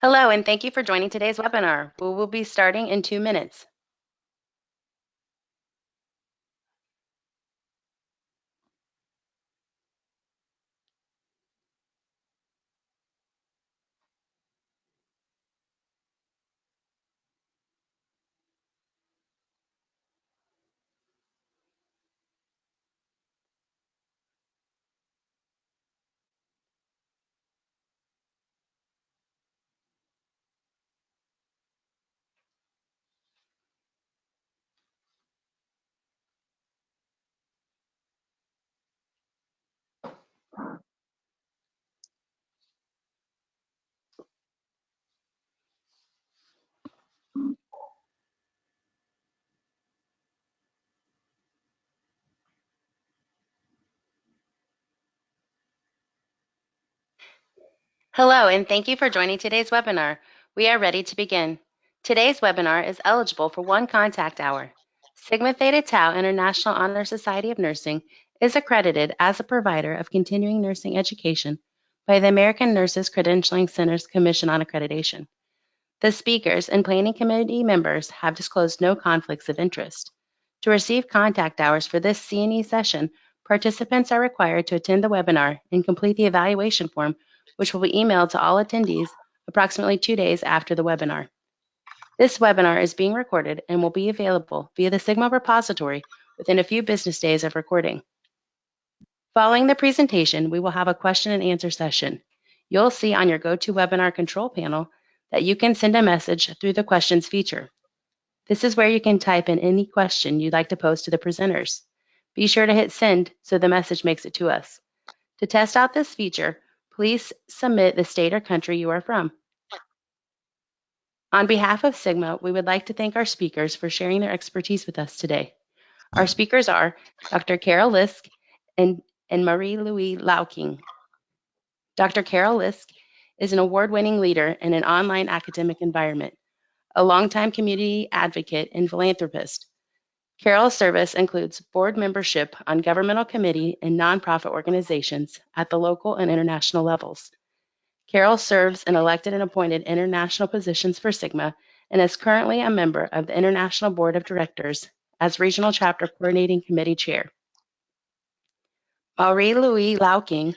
Hello, and thank you for joining today's webinar. We will be starting in 2 minutes. Hello, and thank you for joining today's webinar. We are ready to begin. Today's webinar is eligible for 1 contact hour. Sigma Theta Tau International Honor Society of Nursing is accredited as a provider of continuing nursing education by the American Nurses Credentialing Center's Commission on Accreditation. The speakers and planning committee members have disclosed no conflicts of interest. To receive contact hours for this CNE session, participants are required to attend the webinar and complete the evaluation form, which will be emailed to all attendees approximately 2 days after the webinar. This webinar is being recorded and will be available via the Sigma repository within a few business days of recording. Following the presentation, we will have a question and answer session. You'll see on your GoToWebinar control panel that you can send a message through the questions feature. This is where you can type in any question you'd like to pose to the presenters. Be sure to hit send so the message makes it to us. To test out this feature, please submit the state or country you are from. On behalf of Sigma, we would like to thank our speakers for sharing their expertise with us today. Our speakers are Dr. Carol Lisk and Marie-Louise Lauking. Dr. Carol Lisk is an award-winning leader in an online academic environment, a longtime community advocate and philanthropist. Carol's service includes board membership on governmental committee and nonprofit organizations at the local and international levels. Carol serves in elected and appointed international positions for Sigma and is currently a member of the International Board of Directors as Regional Chapter Coordinating Committee Chair. Marie-Louise Lauking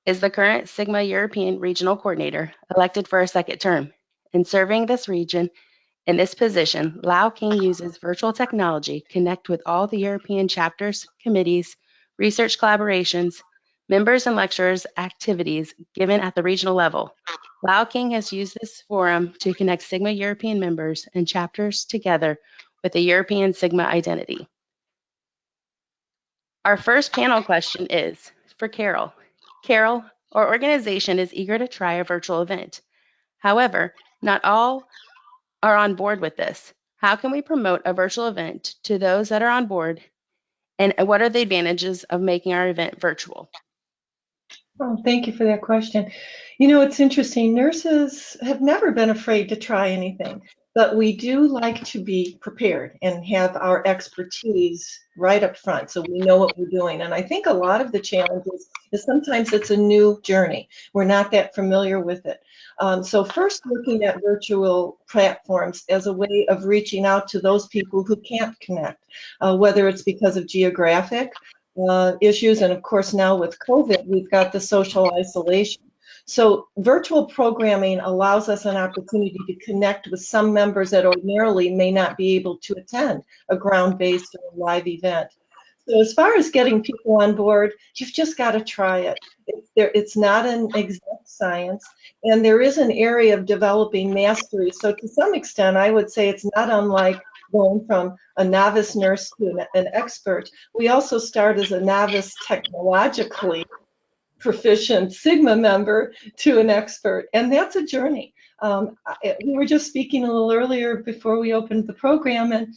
is the current Sigma European Regional Coordinator, elected for a 2nd term. In serving this region in this position, Lauking uses virtual technology to connect with all the European chapters, committees, research collaborations, members and lecturers' activities given at the regional level. Lauking has used this forum to connect Sigma European members and chapters together with a European Sigma identity. Our first panel question is for Carol. Carol, our organization is eager to try a virtual event. However, not all are on board with this. How can we promote a virtual event to those that are on board? And what are the advantages of making our event virtual? Oh, thank you for that question. You know, it's interesting. Nurses have never been afraid to try anything, but we do like to be prepared and have our expertise right up front so we know what we're doing. And I think a lot of the challenges is sometimes it's a new journey. We're not that familiar with it. So first looking at virtual platforms as a way of reaching out to those people who can't connect, whether it's because of geographic issues, and of course now with COVID, we've got the social isolation. So virtual programming allows us an opportunity to connect with some members that ordinarily may not be able to attend a ground-based or live event. So as far as getting people on board, you've just got to try it. It's not an exact science, and there is an area of developing mastery. So to some extent, I would say it's not unlike going from a novice nurse to an expert. We also start as a novice technologically proficient Sigma member to an expert, and that's a journey. We were just speaking a little earlier before we opened the program, and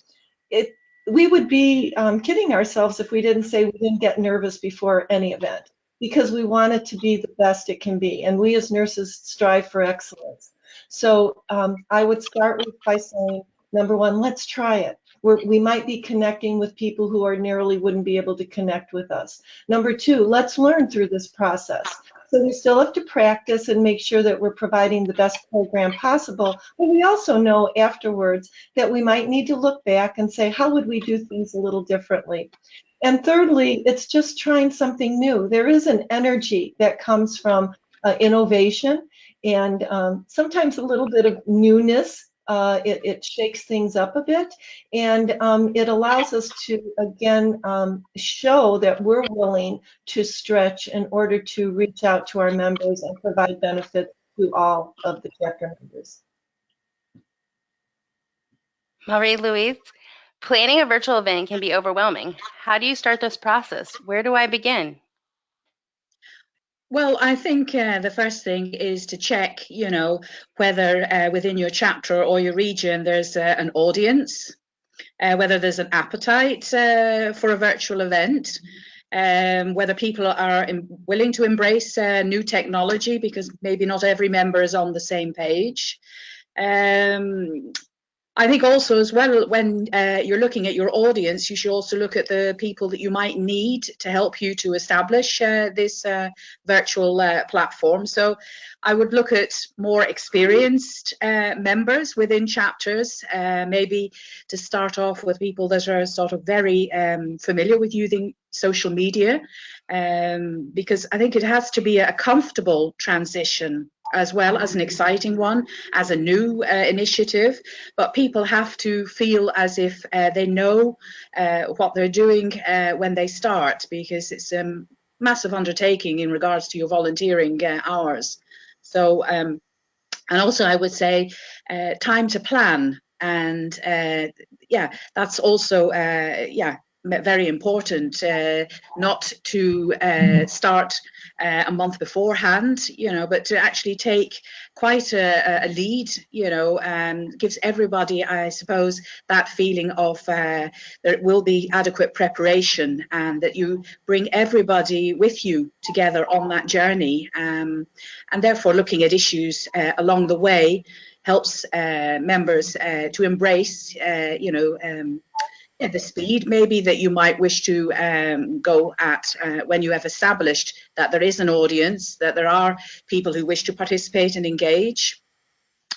we would be kidding ourselves if we didn't say we didn't get nervous before any event, because we want it to be the best it can be, and we as nurses strive for excellence. So I would start by saying, number one, let's try it. We might be connecting with people who ordinarily wouldn't be able to connect with us. Number two, let's learn through this process. So we still have to practice and make sure that we're providing the best program possible. But we also know afterwards that we might need to look back and say, how would we do things a little differently? And thirdly, it's just trying something new. There is an energy that comes from innovation and sometimes a little bit of newness. It shakes things up a bit, and it allows us to, again, show that we're willing to stretch in order to reach out to our members and provide benefits to all of the chapter members. Marie-Louise, planning a virtual event can be overwhelming. How do you start this process? Where do I begin? Well, I think the first thing is to check, whether within your chapter or your region there's an audience, whether there's an appetite for a virtual event, whether people are willing to embrace new technology, because maybe not every member is on the same page. I think also as well, when you're looking at your audience, you should also look at the people that you might need to help you to establish this virtual platform. So I would look at more experienced members within chapters, maybe to start off with people that are sort of very familiar with using social media, because I think it has to be a comfortable transition as well as an exciting one, as a new initiative, but people have to feel as if they know what they're doing when they start, because it's a massive undertaking in regards to your volunteering hours. So, and also I would say time to plan, and yeah, that's also very important, not to start a month beforehand, but to actually take quite a lead, gives everybody, I suppose, that feeling of there will be adequate preparation, and that you bring everybody with you together on that journey, and therefore looking at issues along the way helps members to embrace, the speed maybe that you might wish to go at when you have established that there is an audience, that there are people who wish to participate and engage.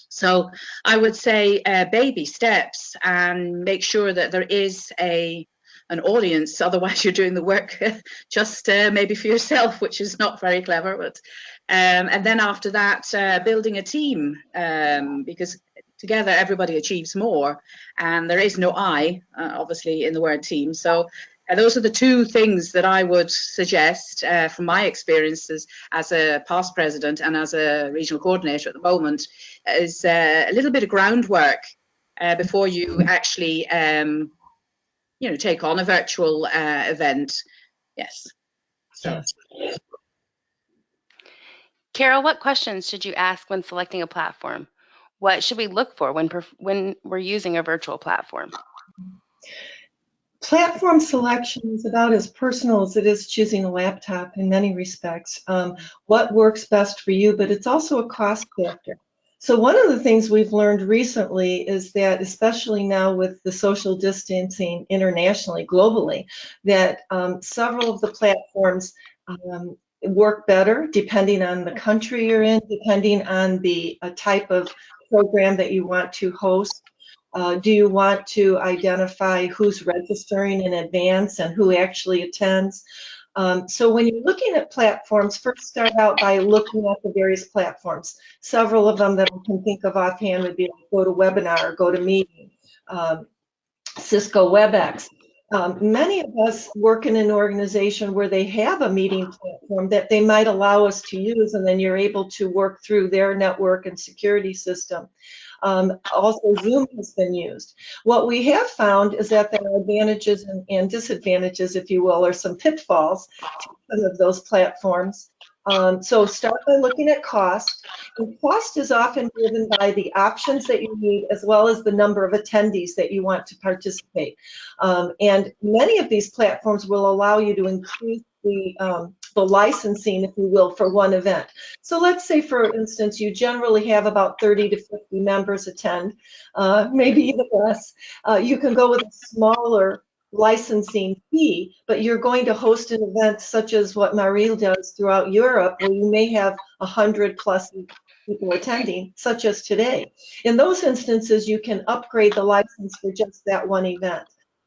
So I would say baby steps, and make sure that there is an audience, otherwise you're doing the work just maybe for yourself, which is not very clever. But and then after that, building a team, because together everybody achieves more, and there is no I, obviously, in the word team. So those are the two things that I would suggest from my experiences as a past president and as a regional coordinator at the moment, is a little bit of groundwork before you actually take on a virtual event. Yes. So. Carol, what questions should you ask when selecting a platform? What should we look for when we're using a virtual platform? Platform selection is about as personal as it is choosing a laptop in many respects. What works best for you, but it's also a cost factor. So one of the things we've learned recently is that, especially now with the social distancing internationally, globally, that several of the platforms work better depending on the country you're in, depending on the type of program that you want to host. Do you want to identify who's registering in advance and who actually attends? So when you're looking at platforms, first start out by looking at the various platforms. Several of them that I can think of offhand would be like GoToWebinar, GoToMeeting, Cisco WebEx. Many of us work in an organization where they have a meeting platform that they might allow us to use, and then you're able to work through their network and security system. Also, Zoom has been used. What we have found is that there are advantages and disadvantages, if you will, or some pitfalls to some of those platforms. So start by looking at cost. And cost is often driven by the options that you need, as well as the number of attendees that you want to participate. And many of these platforms will allow you to increase the licensing, if you will, for one event. So let's say, for instance, you generally have about 30 to 50 members attend, maybe even less. You can go with a smaller licensing fee, but you're going to host an event such as what Marie does throughout Europe, where you may have 100+ people attending, such as today. In those instances, you can upgrade the license for just that one event.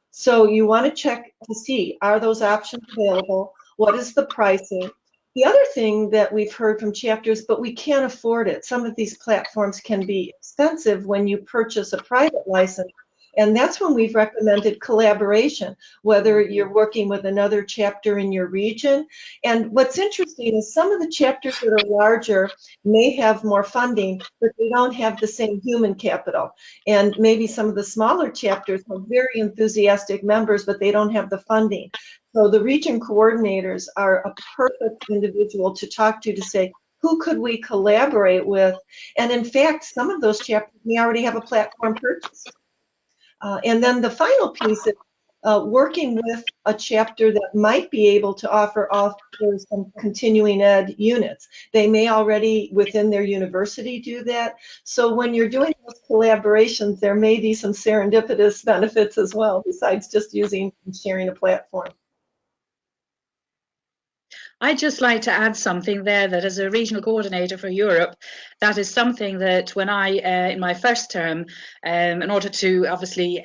So you want to check to see, are those options available? What is the pricing? The other thing that we've heard from chapters, but we can't afford it. Some of these platforms can be expensive when you purchase a private license. And that's when we've recommended collaboration, whether you're working with another chapter in your region. And what's interesting is some of the chapters that are larger may have more funding, but they don't have the same human capital. And maybe some of the smaller chapters have very enthusiastic members, but they don't have the funding. So the region coordinators are a perfect individual to talk to say, who could we collaborate with? And in fact, some of those chapters may already have a platform purchased. And then the final piece is working with a chapter that might be able to offer some continuing ed units. They may already within their university do that. So when you're doing those collaborations, there may be some serendipitous benefits as well, besides just using and sharing a platform. I'd just like to add something there, that as a regional coordinator for Europe, that is something that when I, in my first term, in order to obviously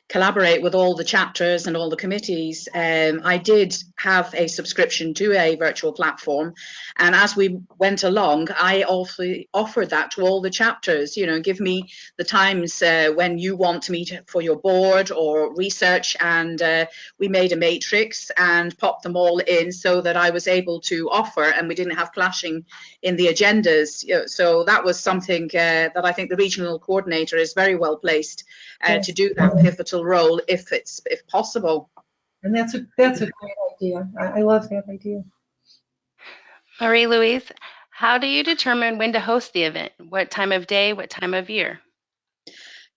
collaborate with all the chapters and all the committees, I did have a subscription to a virtual platform. And as we went along, I also offered that to all the chapters, you know, give me the times when you want to meet for your board or research. And we made a matrix and popped them all in so that I was able to offer, and we didn't have clashing in the agendas. You know, so that was something that I think the regional coordinator is very well placed to do that pivotal role if possible. And that's a great idea. I love that idea. Marie-Louise, how do you determine when to host the event? What time of day, what time of year?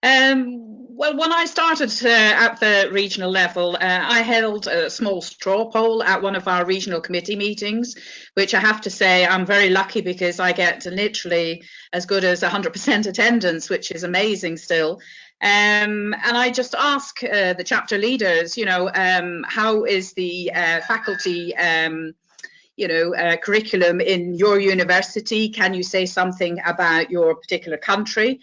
Well, when I started at the regional level, I held a small straw poll at one of our regional committee meetings, which I have to say I'm very lucky because I get literally as good as 100% attendance, which is amazing still. And I just ask the chapter leaders, you know, how is the faculty curriculum in your university? Can you say something about your particular country?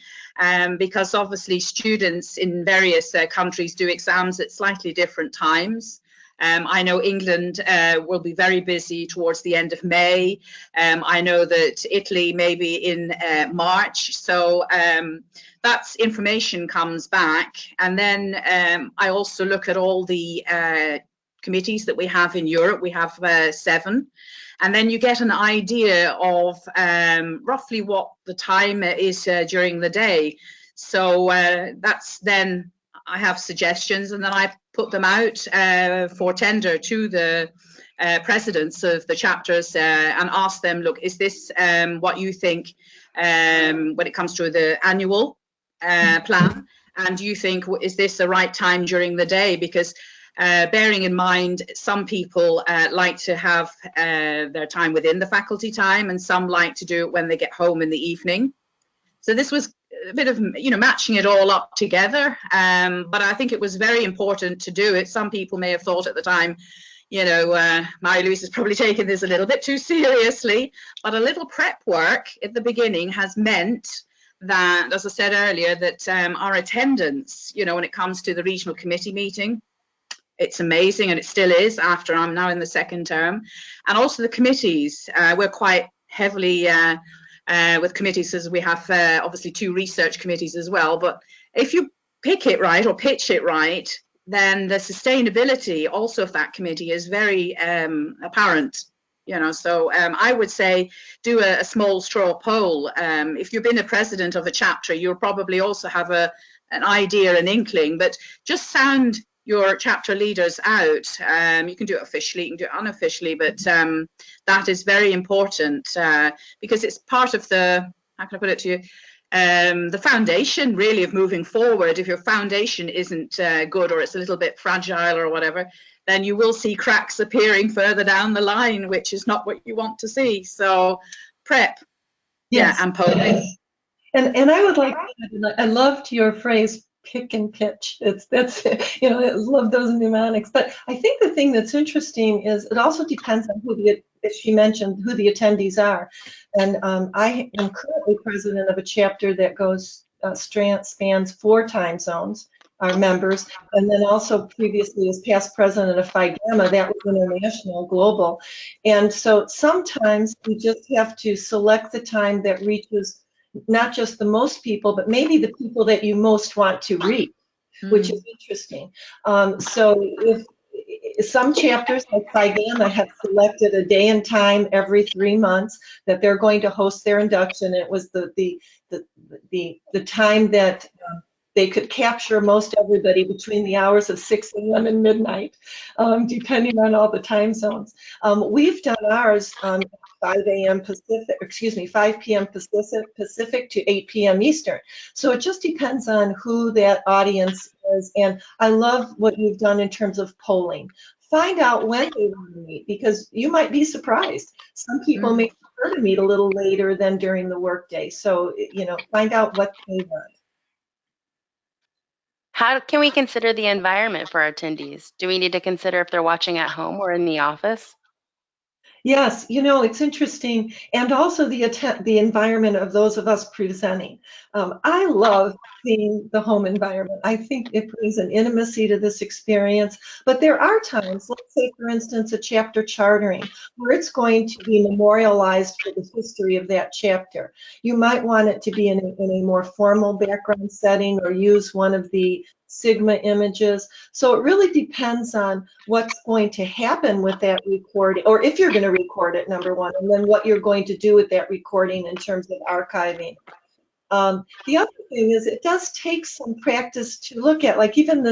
Because obviously students in various countries do exams at slightly different times. I know England will be very busy towards the end of May. I know that Italy may be in March. So that information comes back. And then I also look at all the committees that we have in Europe. We have 7. And then you get an idea of roughly what the time is during the day. So that's then I have suggestions, and then I put them out for tender to the presidents of the chapters and ask them, look, is this what you think when it comes to the annual plan? And do you think, is this the right time during the day? Because bearing in mind, some people like to have their time within the faculty time, and some like to do it when they get home in the evening. So this was a bit of, you know, matching it all up together. But I think it was very important to do it. Some people may have thought at the time, you know, Marie-Louise is probably taking this a little bit too seriously, but a little prep work at the beginning has meant that, as I said earlier, that our attendance, you know, when it comes to the regional committee meeting, it's amazing, and it still is after I'm now in the second term. And also the committees, we're quite heavily with committees, as we have obviously 2 research committees as well. But if you pick it right or pitch it right, then the sustainability also of that committee is very apparent. You know, so I would say do a small straw poll. If you've been a president of a chapter, you'll probably also have an idea, an inkling, but just sound your chapter leaders out. You can do it officially, you can do it unofficially, but that is very important because it's part of the, how can I put it to you, the foundation really of moving forward. If your foundation isn't good, or it's a little bit fragile or whatever, then you will see cracks appearing further down the line, which is not what you want to see. So prep, yes. Yeah, and polling. And I would like to add, I loved your phrase, pick and pitch. That's I love those mnemonics. But I think the thing that's interesting is it also depends on as she mentioned, who the attendees are. And I am currently president of a chapter that spans 4 time zones, our members, and then also previously as past president of Phi Gamma, that was international, global. And so sometimes we just have to select the time that reaches not just the most people, but maybe the people that you most want to reach, which is interesting. So if some chapters like Phi Gamma have selected a day and time every 3 months that they're going to host their induction. It was the time that they could capture most everybody between the hours of 6 a.m. and midnight, depending on all the time zones. We've done ours 5 a.m. Pacific, 5 p.m. Pacific to 8 p.m. Eastern. So it just depends on who that audience is. And I love what you've done in terms of polling. Find out when they want to meet, because you might be surprised. Some people may prefer to meet a little later than during the workday. So, find out what they want. How can we consider the environment for our attendees? Do we need to consider if they're watching at home or in the office? Yes, it's interesting, and also the environment of those of us presenting. I love seeing the home environment. I think it brings an intimacy to this experience, but there are times, let's say for instance a chapter chartering, where it's going to be memorialized for the history of that chapter. You might want it to be in a more formal background setting, or use one of the Sigma images. So it really depends on what's going to happen with that recording, or if you're going to record it, number one, and then what you're going to do with that recording in terms of archiving. The other thing is it does take some practice to look at, like even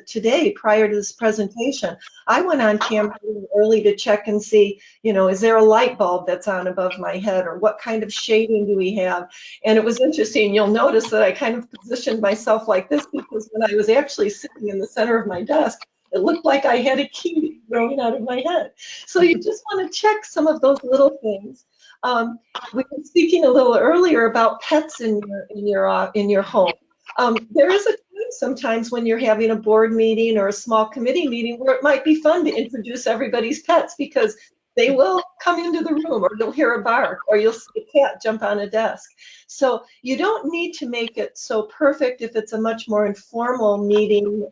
today, prior to this presentation, I went on camera early to check and see, is there a light bulb that's on above my head, or what kind of shading do we have? And it was interesting. You'll notice that I kind of positioned myself like this, because when I was actually sitting in the center of my desk, it looked like I had a key growing out of my head. So you just want to check some of those little things. We were speaking a little earlier about pets in your home. There is a time sometimes when you're having a board meeting or a small committee meeting where it might be fun to introduce everybody's pets, because they will come into the room, or you'll hear a bark, or you'll see a cat jump on a desk. So you don't need to make it so perfect if it's a much more informal meeting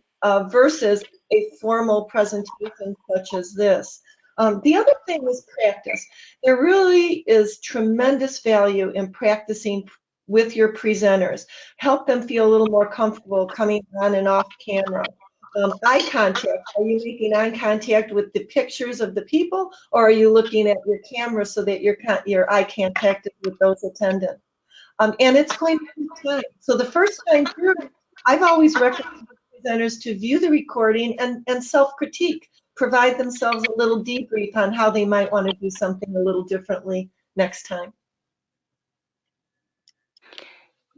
versus a formal presentation such as this. The other thing is practice. There really is tremendous value in practicing with your presenters. Help them feel a little more comfortable coming on and off camera. Eye contact. Are you making eye contact with the pictures of the people, or are you looking at your camera so that your eye contact is with those attendants? And it's going to take time. So the first time through, I've always recommended presenters to view the recording and self-critique, provide themselves a little debrief on how they might want to do something a little differently next time.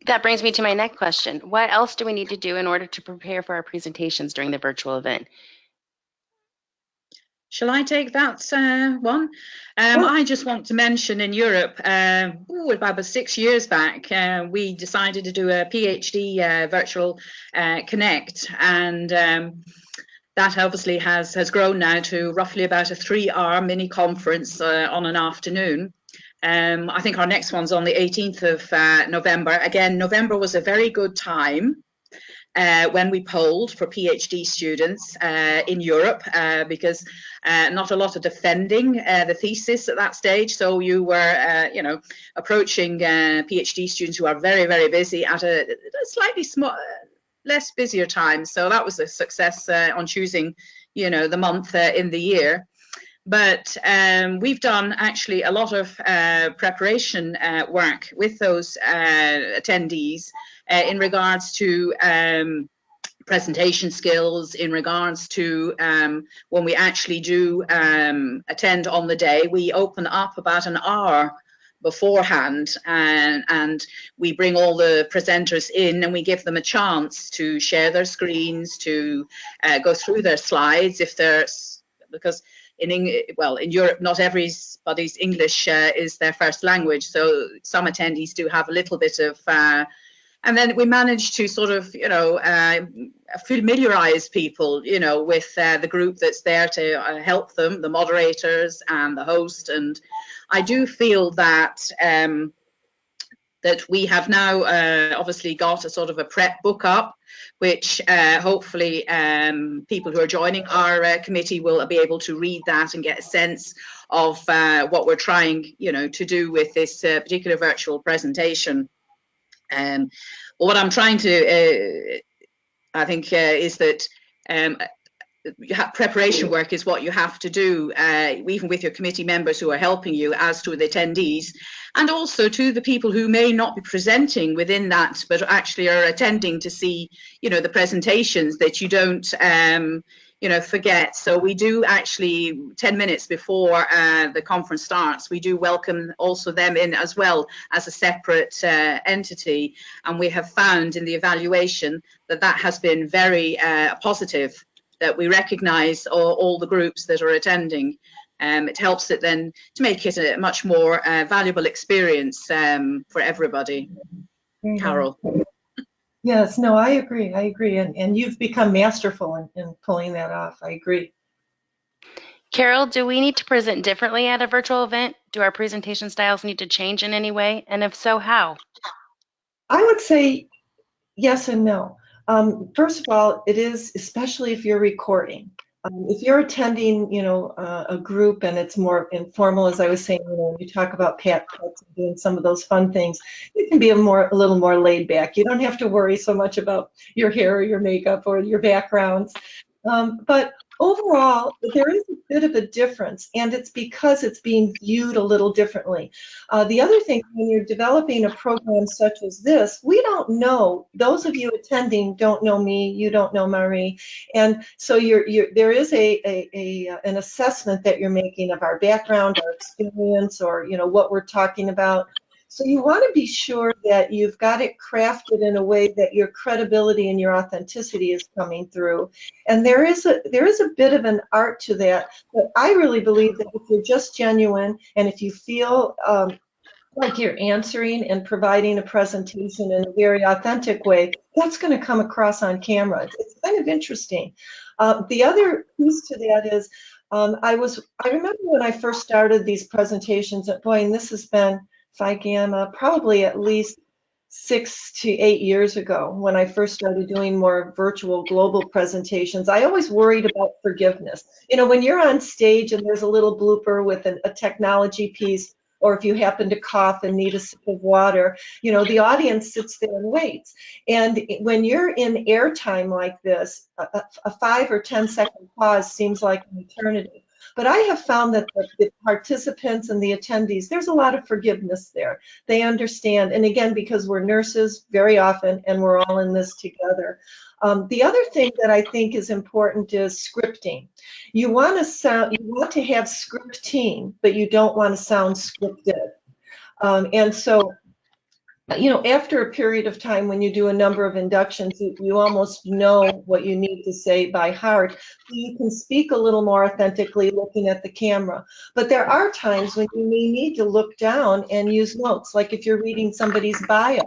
That brings me to my next question. What else do we need to do in order to prepare for our presentations during the virtual event? Shall I take that one? I just want to mention in Europe, about 6 years back, we decided to do a PhD virtual Connect, and that obviously has grown now to roughly about a 3-hour mini conference on an afternoon. I think our next one's on the 18th of November. Again, November was a very good time when we polled for PhD students in Europe, because not a lot of defending the thesis at that stage. So you were, approaching PhD students who are very, very busy at a slightly less busier time. So that was a success on choosing, the month in the year. But we've done actually a lot of preparation work with those attendees in regards to presentation skills, in regards to when we actually do attend on the day, we open up about an hour beforehand, and we bring all the presenters in, and we give them a chance to share their screens, to go through their slides if there's, because in Europe, not everybody's English is their first language, so some attendees do have a little bit of And then we managed to sort of, familiarize people, with the group that's there to help them, the moderators and the host. And I do feel that that we have now obviously got a sort of a prep book up, which hopefully people who are joining our committee will be able to read that and get a sense of what we're trying, to do with this particular virtual presentation. What I'm trying to, I think, is that preparation work is what you have to do, even with your committee members who are helping you, as to the attendees, and also to the people who may not be presenting within that, but actually are attending to see, the presentations, that you don't, forget. So we do actually, 10 minutes before the conference starts, we do welcome also them in as well as a separate entity. And we have found in the evaluation that that has been very positive, that we recognise all the groups that are attending. It helps it then to make it a much more valuable experience for everybody. Carol. Yes, no, I agree. And you've become masterful in pulling that off. I agree. Carol, do we need to present differently at a virtual event? Do our presentation styles need to change in any way? And if so, how? I would say yes and no. First of all, it is, especially if you're recording. If you're attending, a group and it's more informal, as I was saying, when you talk about pets and doing some of those fun things, it can be a little more laid back. You don't have to worry so much about your hair or your makeup or your backgrounds. But overall, there is a bit of a difference, and it's because it's being viewed a little differently. The other thing, when you're developing a program such as this, we don't know. Those of you attending don't know me. You don't know Marie, and so there is an assessment that you're making of our background, our experience, or what we're talking about. So you want to be sure that you've got it crafted in a way that your credibility and your authenticity is coming through. And there is a bit of an art to that. But I really believe that if you're just genuine and if you feel like you're answering and providing a presentation in a very authentic way, that's going to come across on camera. It's kind of interesting. The other piece to that is I remember when I first started these presentations, boy, and this has been Phi Gamma, probably at least 6 to 8 years ago when I first started doing more virtual global presentations. I always worried about forgiveness. When you're on stage and there's a little blooper with a technology piece, or if you happen to cough and need a sip of water, the audience sits there and waits. And when you're in airtime like this, a 5 or 10-second pause seems like an eternity. But I have found that the participants and the attendees, there's a lot of forgiveness there. They understand. And again, because we're nurses very often and we're all in this together. The other thing that I think is important is scripting. You want to have scripting, but you don't want to sound scripted. And so, after a period of time when you do a number of inductions, you almost know what you need to say by heart. So you can speak a little more authentically looking at the camera. But there are times when you may need to look down and use notes, like if you're reading somebody's bio.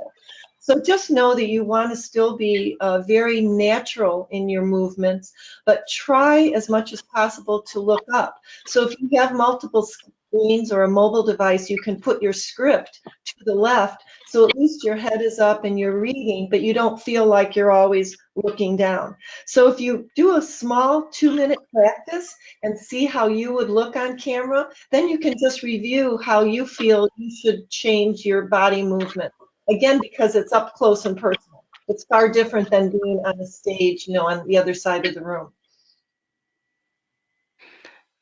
So just know that you want to still be very natural in your movements, but try as much as possible to look up. So if you have multiple screens or a mobile device, you can put your script to the left, so at least your head is up and you're reading, but you don't feel like you're always looking down. So if you do a small 2-minute practice and see how you would look on camera, then you can just review how you feel you should change your body movement. Again, because it's up close and personal. It's far different than being on a stage, on the other side of the room.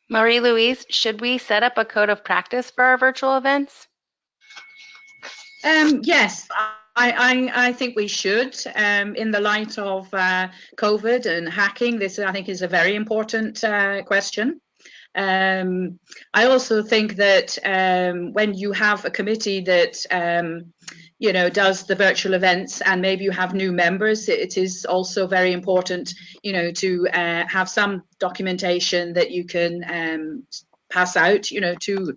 Marie-Louise, should we set up a code of practice for our virtual events? Yes, I think we should. In the light of COVID and hacking, this I think is a very important question. I also think that when you have a committee that does the virtual events, and maybe you have new members, it is also very important, to have some documentation that you can pass out, to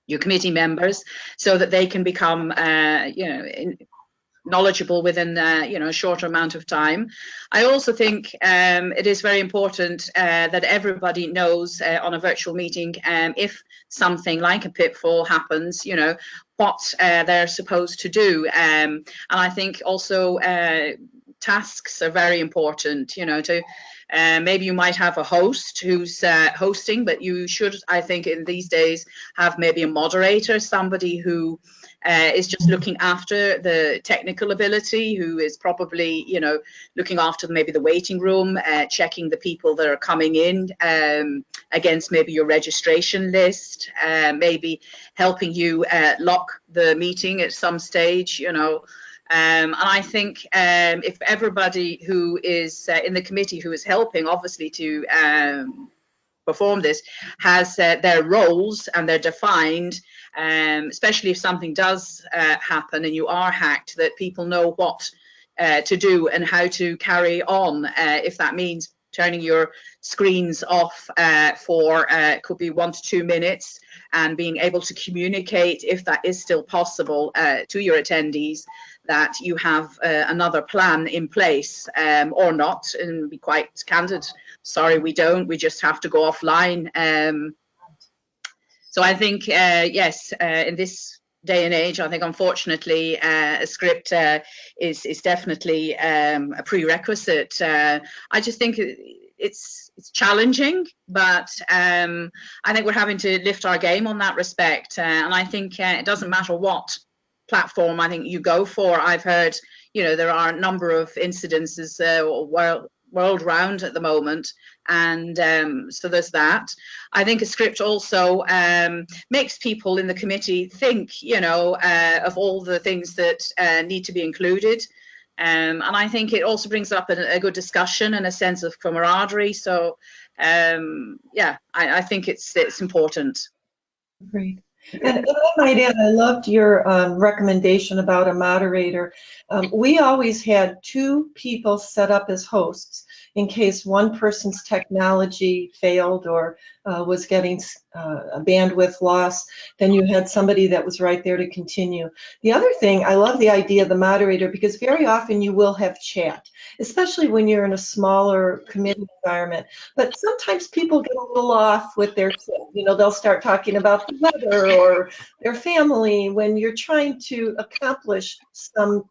your committee members, so that they can become, knowledgeable within a shorter amount of time. I also think it is very important that everybody knows on a virtual meeting, if something like a pitfall happens, what they're supposed to do. And I think also tasks are very important, to maybe you might have a host who's hosting, but you should, I think, in these days have maybe a moderator, somebody who is just looking after the technical ability, who is probably, looking after maybe the waiting room, checking the people that are coming in against maybe your registration list, maybe helping you lock the meeting at some stage, and I think if everybody who is in the committee who is helping, obviously, to perform this, has their roles and they're defined, especially if something does happen and you are hacked, that people know what to do and how to carry on. If that means turning your screens off for could be 1 to 2 minutes, and being able to communicate, if that is still possible, to your attendees, that you have another plan in place, or not, and be quite candid. Sorry, we don't. We just have to go offline. So I think, yes, in this day and age, I think unfortunately a script is definitely a prerequisite. I just think it's challenging, but I think we're having to lift our game on that respect. And I think it doesn't matter what platform I think you go for. I've heard, there are a number of incidences world round at the moment, and so there's that. I think a script also makes people in the committee think, of all the things that need to be included. And I think it also brings up a good discussion and a sense of camaraderie. So, yeah, I think it's important. Great. And I might add, I loved your recommendation about a moderator. We always had 2 people set up as hosts in case one person's technology failed or was getting a bandwidth loss. Then you had somebody that was right there to continue. The other thing, I love the idea of the moderator, because very often you will have chat, especially when you're in a smaller committee environment. But sometimes people get a little off with their, they'll start talking about the weather or their family when you're trying to accomplish some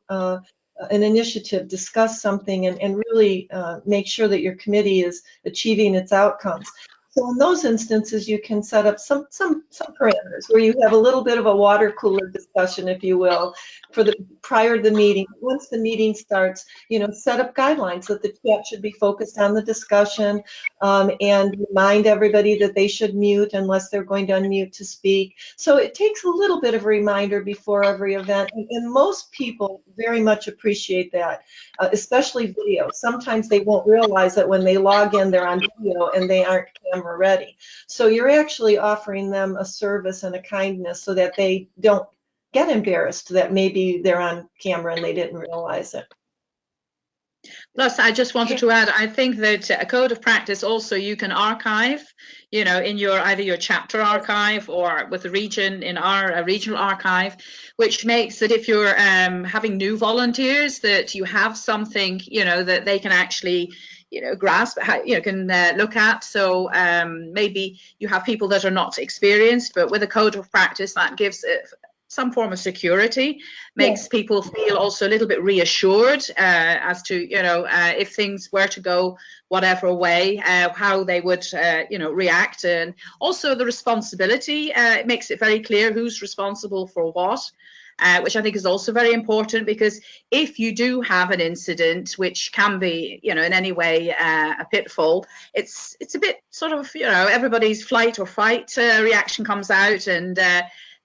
an initiative, discuss something, and really make sure that your committee is achieving its outcomes. So in those instances, you can set up some parameters where you have a little bit of a water cooler discussion, if you will, for prior to the meeting. Once the meeting starts, set up guidelines that the chat should be focused on the discussion, and remind everybody that they should mute unless they're going to unmute to speak. So it takes a little bit of a reminder before every event, and most people very much appreciate that, especially video. Sometimes they won't realize that when they log in, they're on video and they aren't camera ready. So you're actually offering them a service and a kindness so that they don't get embarrassed that maybe they're on camera and they didn't realize it. Plus, I just wanted to add, I think that a code of practice also you can archive, in your either your chapter archive or with the region in our regional archive, which makes that if you're having new volunteers, that you have something, that they can actually grasp, can look at. So maybe you have people that are not experienced, but with a code of practice that gives some form of security, makes people feel also a little bit reassured as to, if things were to go whatever way, how they would, react. And also the responsibility, it makes it very clear who's responsible for what. Which I think is also very important, because if you do have an incident which can be, in any way a pitfall, it's a bit sort of, everybody's flight or fight reaction comes out, and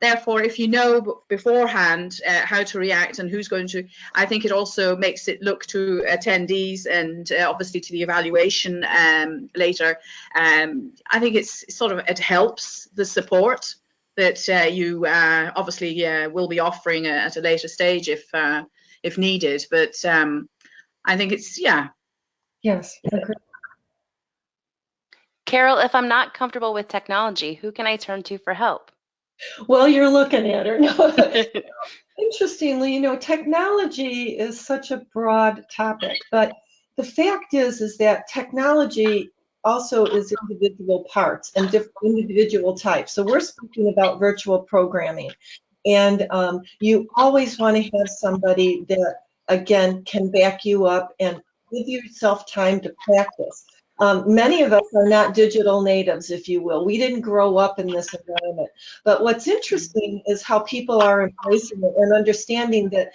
therefore, if you know beforehand how to react and who's going to, I think it also makes it look to attendees and obviously to the evaluation later. I think it helps the support that you obviously will be offering at a later stage if needed. But I think it's, Yes. Agree. Carol, if I'm not comfortable with technology, who can I turn to for help? Well, you're looking at her. No. Interestingly, technology is such a broad topic, but the fact is that technology also is individual parts and different individual types. So we're speaking about virtual programming, and you always want to have somebody that, again, can back you up and give yourself time to practice. Many of us are not digital natives, if you will. We didn't grow up in this environment. But what's interesting is how people are embracing it and understanding that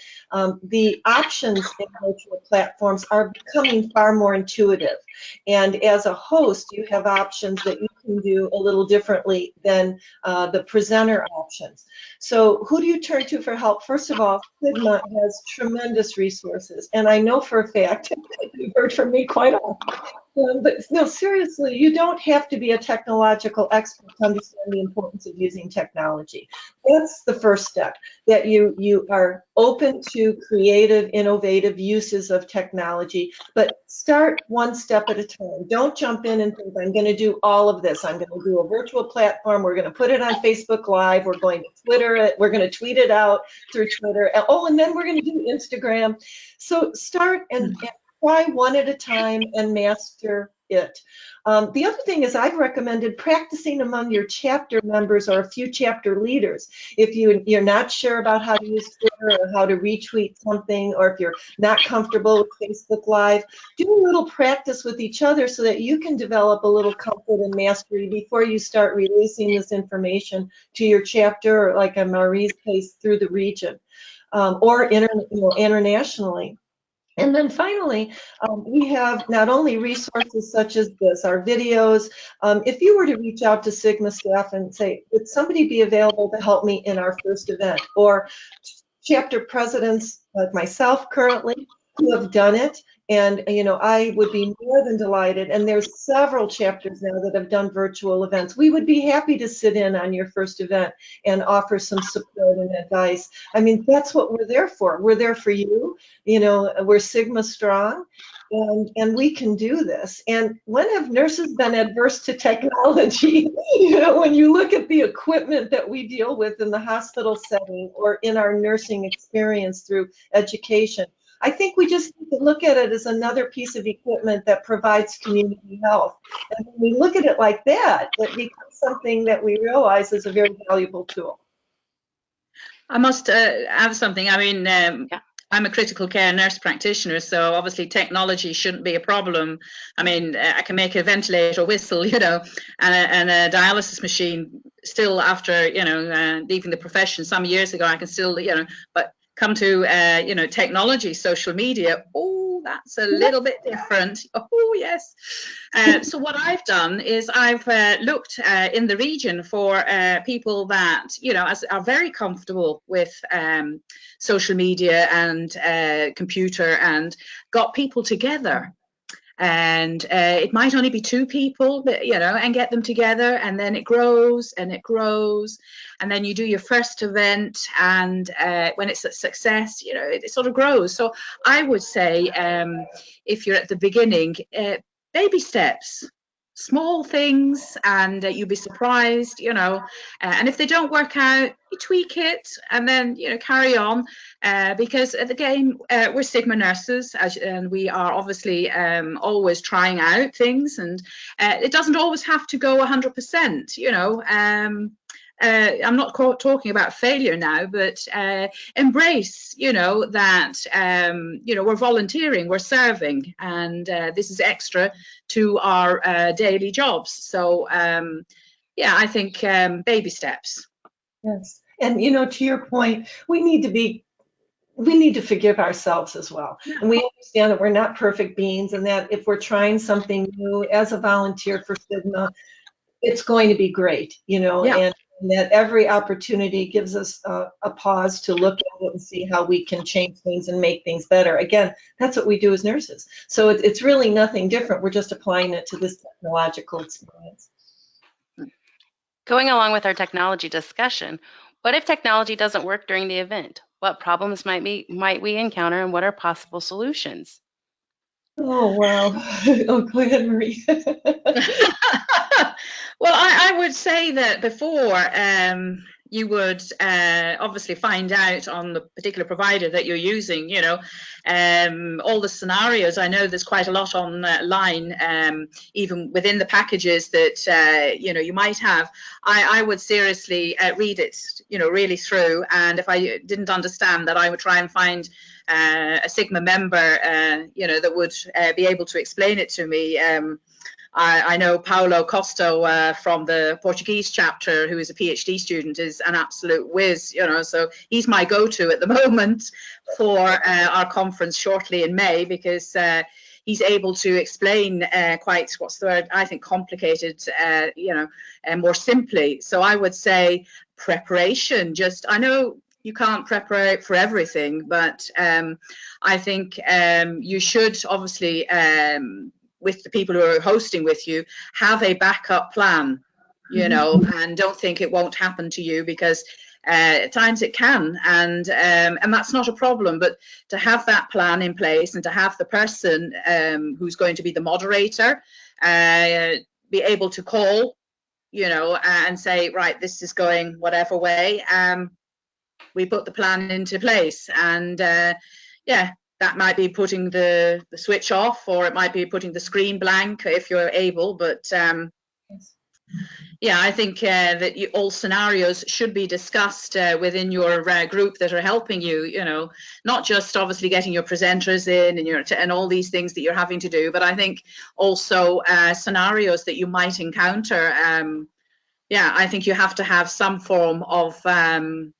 the options in virtual platforms are becoming far more intuitive. And as a host, you have options that you can do a little differently than the presenter options. So who do you turn to for help? First of all, Sigma has tremendous resources. And I know for a fact, you've heard from me quite often, but no, seriously, you don't have to be a technological expert to understand the importance of using technology. That's the first step, that you are open to creative, innovative uses of technology, but start one step at a time. Don't jump in and think, I'm going to do all of this. I'm going to do a virtual platform. We're going to put it on Facebook Live. We're going to Twitter it. We're going to tweet it out through Twitter. Oh, and then we're going to do Instagram. So start and try one at a time and master it. The other thing is I've recommended practicing among your chapter members or a few chapter leaders. If you're not sure about how to use Twitter or how to retweet something, or if you're not comfortable with Facebook Live, do a little practice with each other so that you can develop a little comfort and mastery before you start releasing this information to your chapter, or like in Marie's case, through the region, or internationally. And then finally, we have not only resources such as this, our videos. If you were to reach out to Sigma staff and say, would somebody be available to help me in our first event? Or chapter presidents like myself currently who have done it. And, I would be more than delighted. And there's several chapters now that have done virtual events. We would be happy to sit in on your first event and offer some support and advice. I mean, that's what we're there for. We're there for you. We're Sigma strong. And we can do this. And when have nurses been adverse to technology? When you look at the equipment that we deal with in the hospital setting or in our nursing experience through education, I think we just need to look at it as another piece of equipment that provides community health. And when we look at it like that, it becomes something that we realize is a very valuable tool. I must add something. I mean, I'm a critical care nurse practitioner, so obviously technology shouldn't be a problem. I mean, I can make a ventilator whistle, and a dialysis machine still after, leaving the profession some years ago, I can still, but come to, technology, social media, oh, that's a little bit different. Oh, yes. So what I've done is I've looked in the region for people that, are very comfortable with social media and computer, and got people together. And it might only be 2 people, but, and get them together, and then it grows and it grows. And then you do your first event, and when it's a success, it sort of grows. So I would say, if you're at the beginning, baby steps, small things, and you'll be surprised, and if they don't work out, you tweak it and then, carry on, because again, we're Sigma nurses, and we are obviously always trying out things, and it doesn't always have to go 100%, I'm not talking about failure now, but embrace, that, we're volunteering, we're serving, and this is extra to our daily jobs. So, I think baby steps. Yes. And, to your point, we need to forgive ourselves as well. Yeah. And we understand that we're not perfect beings, and that if we're trying something new as a volunteer for Sigma, it's going to be great, and that every opportunity gives us a pause to look at it and see how we can change things and make things better. Again, that's what we do as nurses. So it's really nothing different. We're just applying it to this technological experience. Going along with our technology discussion, what if technology doesn't work during the event? What problems might we encounter, and what are possible solutions? Oh, wow. Oh, go ahead, Marie. Well, I would say that before you would obviously find out on the particular provider that you're using, all the scenarios. I know there's quite a lot online, even within the packages that, you might have. I would seriously read it, really through. And if I didn't understand that, I would try and find a Sigma member, that would be able to explain it to me. I know Paulo Costo from the Portuguese chapter, who is a PhD student, is an absolute whiz, so he's my go-to at the moment for our conference shortly in May, because he's able to explain quite, what's the word, I think complicated, more simply. So I would say preparation, I know you can't prepare for everything, but I think you should obviously, with the people who are hosting with you, have a backup plan, and don't think it won't happen to you, because at times it can, and that's not a problem. But to have that plan in place, and to have the person who's going to be the moderator be able to call, and say, right, this is going whatever way, we put the plan into place. And that might be putting the switch off, or it might be putting the screen blank if you're able. But I think that all scenarios should be discussed within your group that are helping you, not just obviously getting your presenters in and all these things that you're having to do, but I think also scenarios that you might encounter. I think you have to have some form of a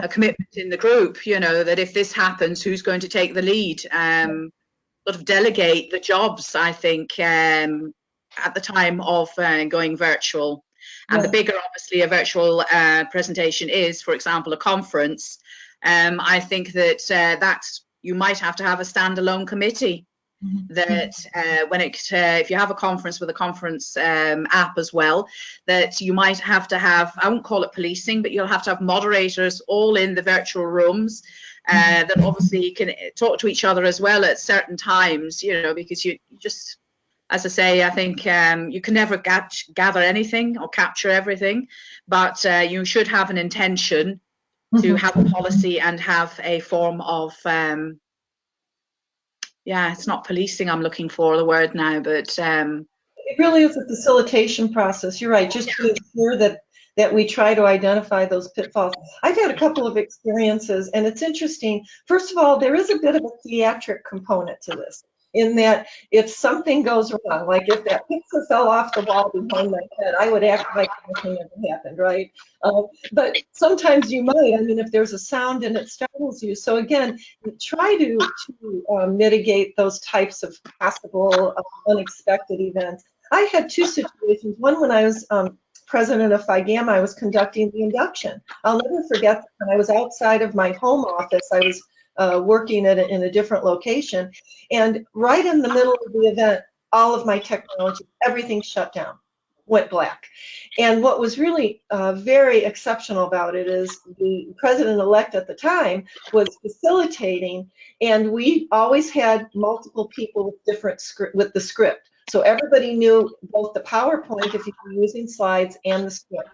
commitment in the group, that if this happens, who's going to take the lead? Sort of delegate the jobs, I think, at the time of going virtual. And the bigger, obviously, a virtual presentation is, for example, a conference, I think that you might have to have a standalone committee. That if you have a conference with a conference app as well, that you might have to have, I won't call it policing, but you'll have to have moderators all in the virtual rooms that obviously can talk to each other as well at certain times, because you just, as I say, I think you can never gather anything or capture everything, but you should have an intention to have a policy and have a form of it's not policing I'm looking for the word now, but it really is a facilitation process. You're right. Just to ensure that we try to identify those pitfalls. I've had a couple of experiences, and it's interesting. First of all, there is a bit of a theatric component to this, in that if something goes wrong, like if that picture fell off the wall behind my head, I would act like nothing ever happened, right? But sometimes you might. I mean, if there's a sound and it startles you. So again, try to mitigate those types of possible unexpected events. I had two situations. One, when I was president of Phi Gamma, I was conducting the induction. I'll never forget that when I was outside of my home office. I was working in a different location, and right in the middle of the event, all of my technology, everything shut down, went black. And what was really very exceptional about it is the president-elect at the time was facilitating, and we always had multiple people with the script. So everybody knew both the PowerPoint, if you were using slides, and the script.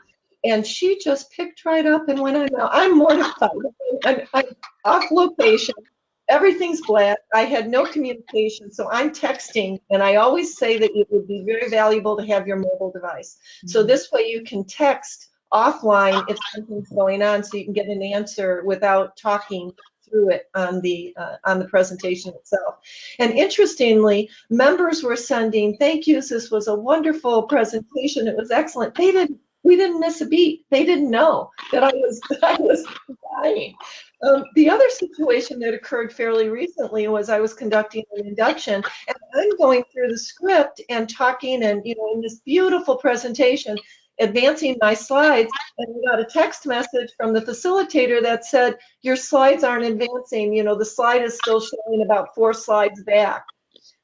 And she just picked right up and went on. Now, I'm mortified. I'm off location. Everything's black. I had no communication, so I'm texting. And I always say that it would be very valuable to have your mobile device. So this way you can text offline if something's going on, so you can get an answer without talking through it on the presentation itself. And interestingly, members were sending thank yous. This was a wonderful presentation. It was excellent. We didn't miss a beat. They didn't know that I was dying. The other situation that occurred fairly recently was I was conducting an induction, and I'm going through the script and talking, and in this beautiful presentation, advancing my slides, and we got a text message from the facilitator that said, your slides aren't advancing. The slide is still showing about 4 slides back.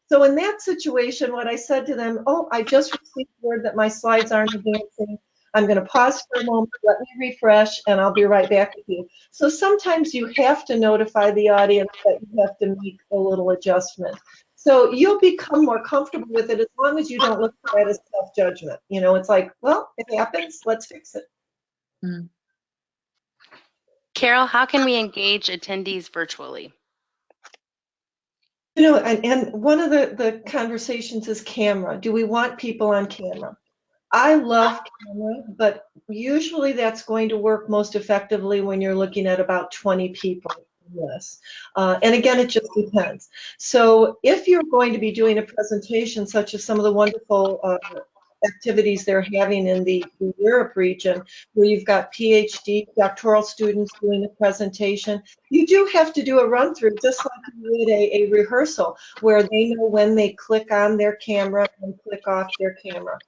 So in that situation, what I said to them, I just received word that my slides aren't advancing. I'm going to pause for a moment, let me refresh, and I'll be right back with you. So sometimes you have to notify the audience that you have to make a little adjustment. So you'll become more comfortable with it as long as you don't look at it as self-judgment. You know, it's like, well, it happens, let's fix it. Mm. Carol, how can we engage attendees virtually? You know, and one of the conversations is camera. Do we want people on camera? I love camera, but usually that's going to work most effectively when you're looking at about 20 people or less. And again, it just depends. So if you're going to be doing a presentation, such as some of the wonderful activities they're having in the Europe region, where you've got PhD, doctoral students doing a presentation, you do have to do a run through, just like you would a rehearsal, where they know when they click on their camera and click off their camera.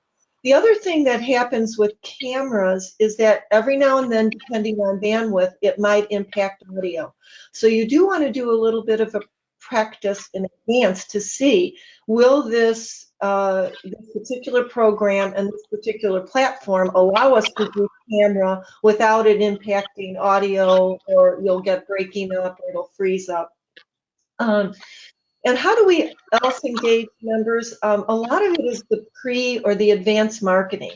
The other thing that happens with cameras is that every now and then, depending on bandwidth, it might impact audio. So you do want to do a little bit of a practice in advance to see, will this particular program and this particular platform allow us to do camera without it impacting audio, or you'll get breaking up or it'll freeze up. And how do we else engage members? A lot of it is the pre or the advanced marketing.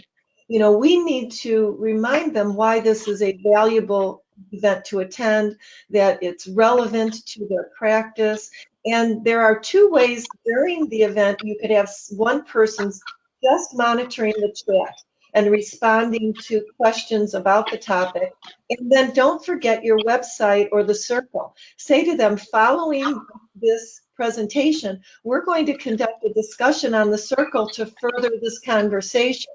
You know, we need to remind them why this is a valuable event to attend, that it's relevant to their practice. And there are two ways during the event you could have one person just monitoring the chat and responding to questions about the topic. And then don't forget your website or the circle. Say to them, following this presentation, we're going to conduct a discussion on the circle to further this conversation.